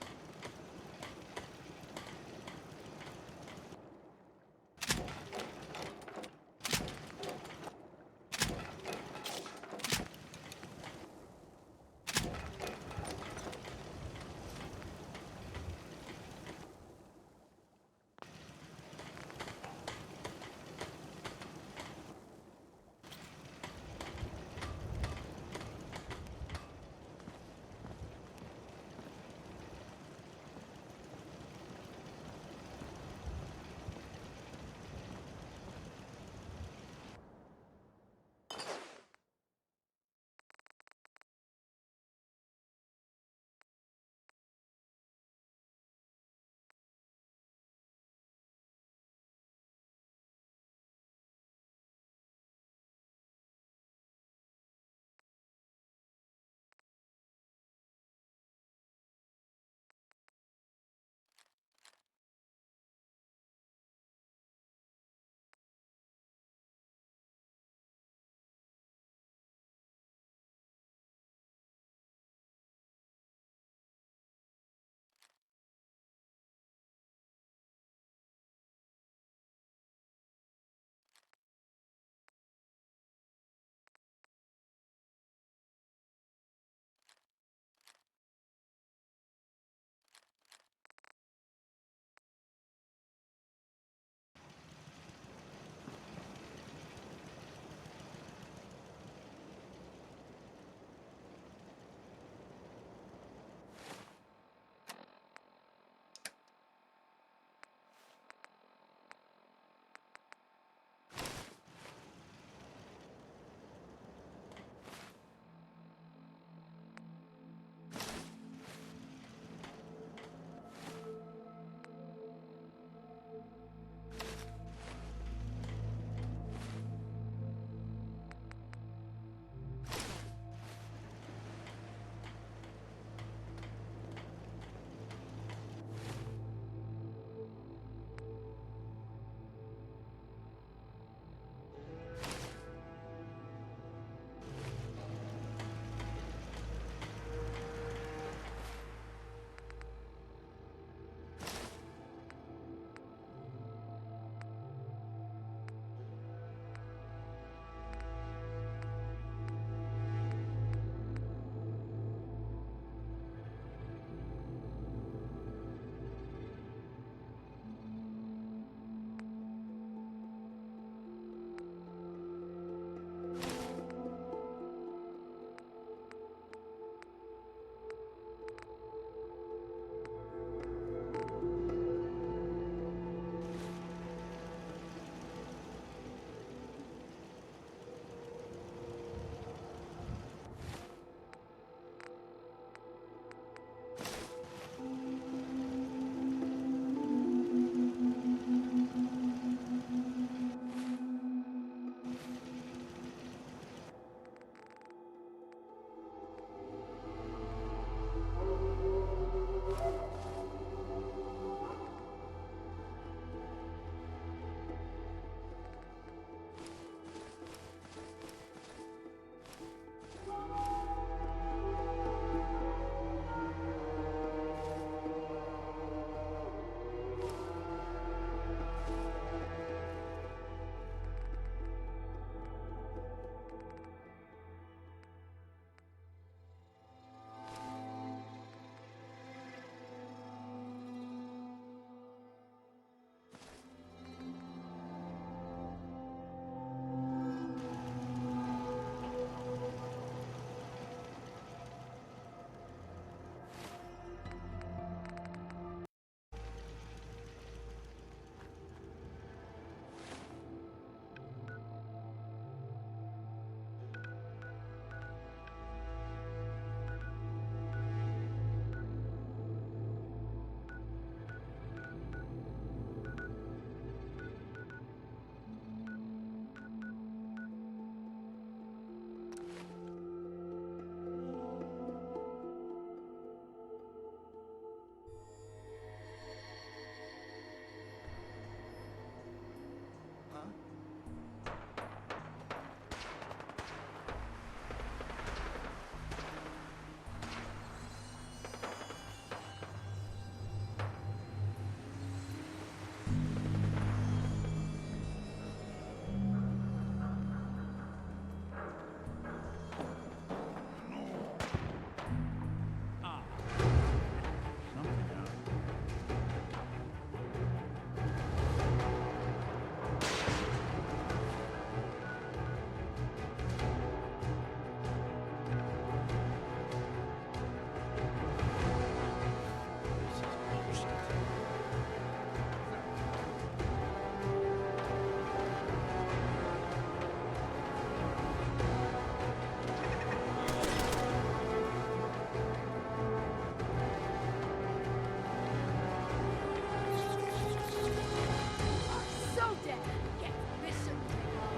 Get miserably wrong.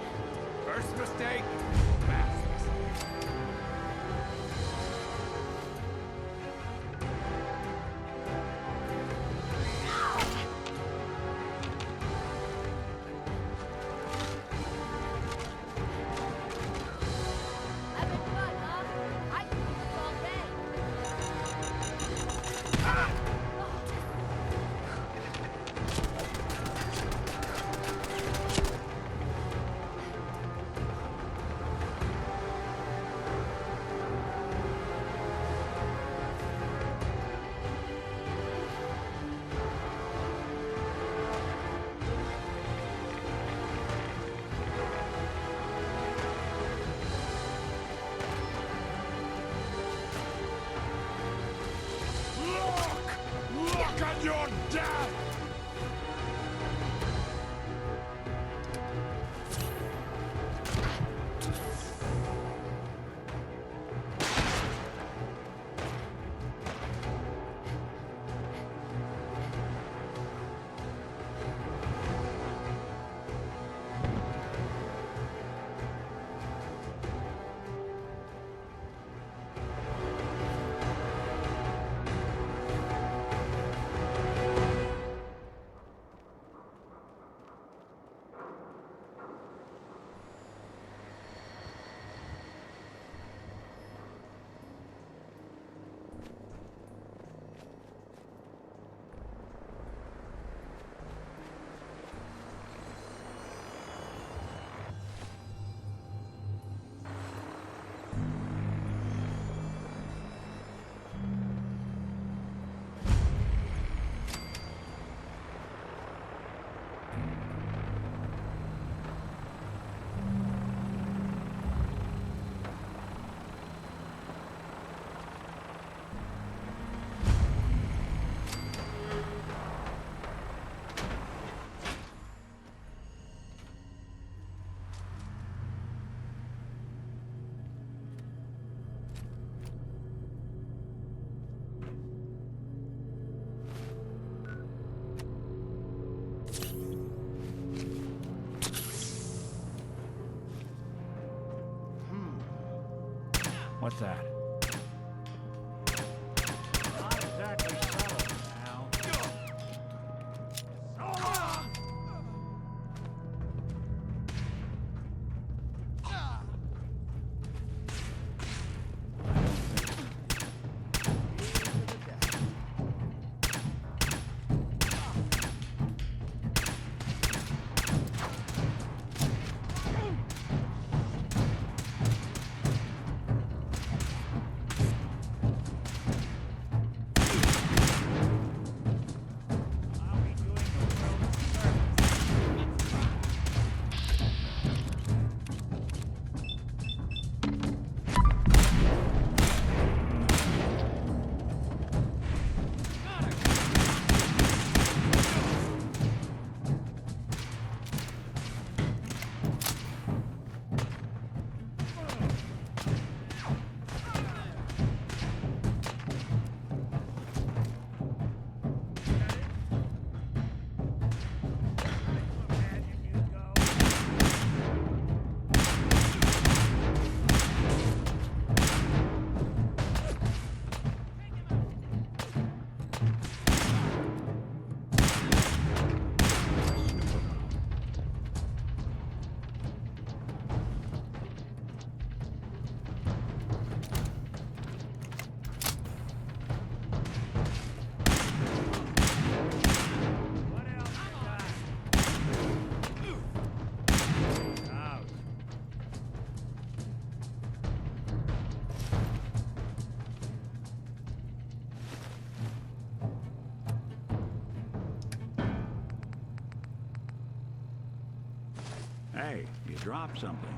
First mistake, last mistake. Having fun, huh? I can do this all day. Look at your death! What's that? Not exactly subtle now. Hey, you dropped something.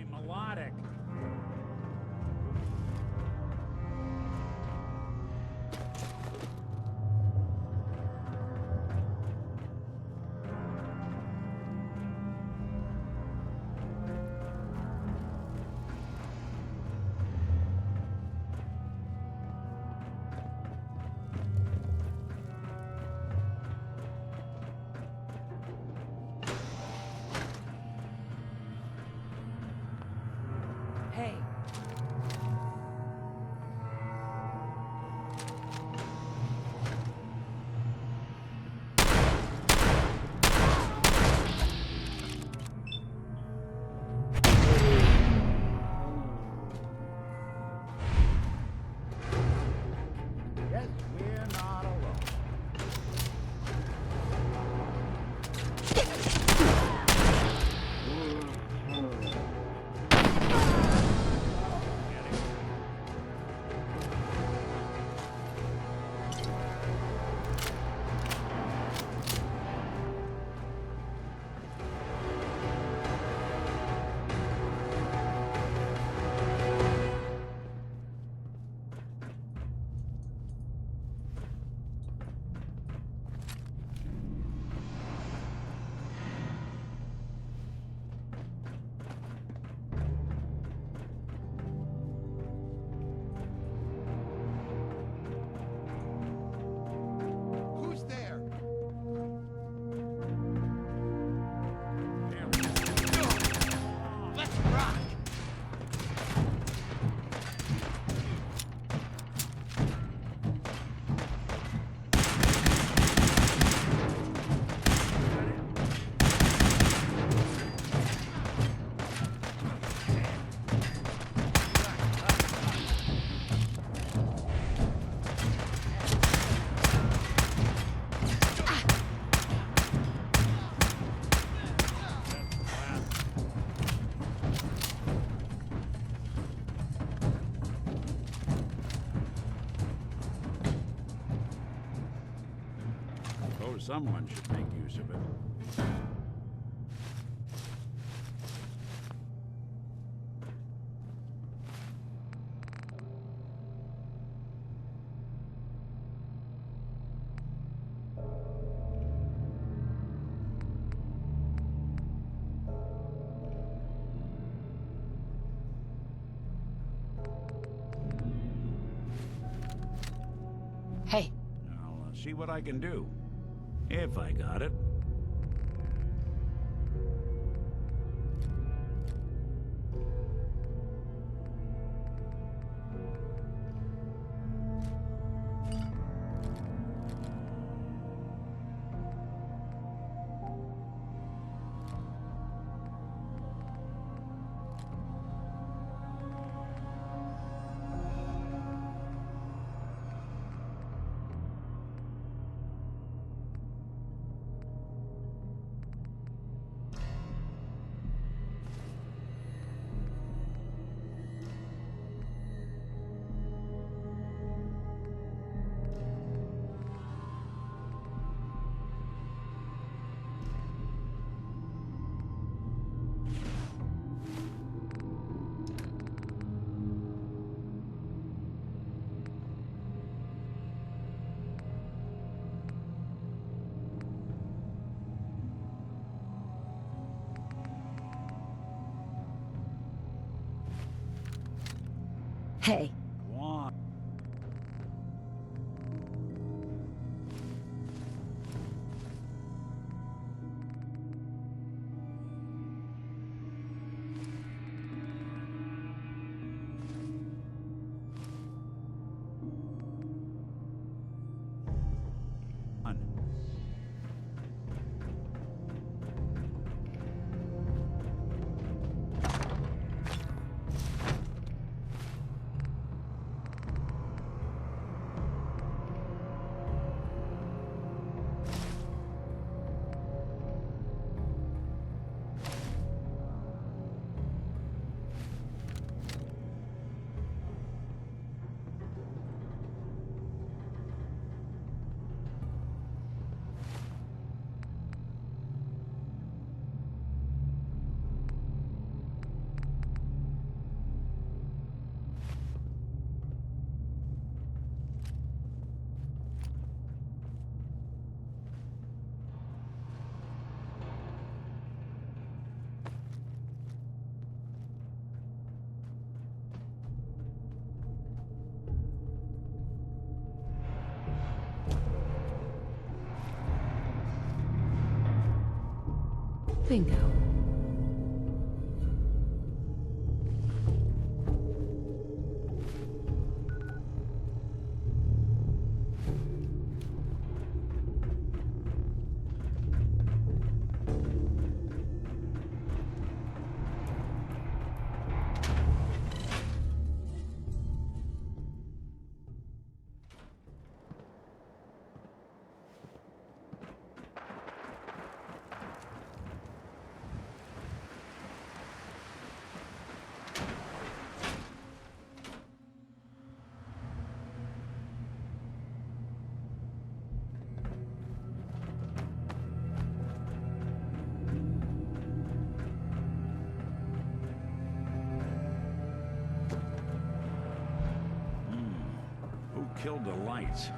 really melodic. Hey. Guess we're not alone. Who's there? Let's rock! Suppose someone should make use of it. Hey. I'll see what I can do. If I got it. Hey. Go on. Bingo. Who killed the lights?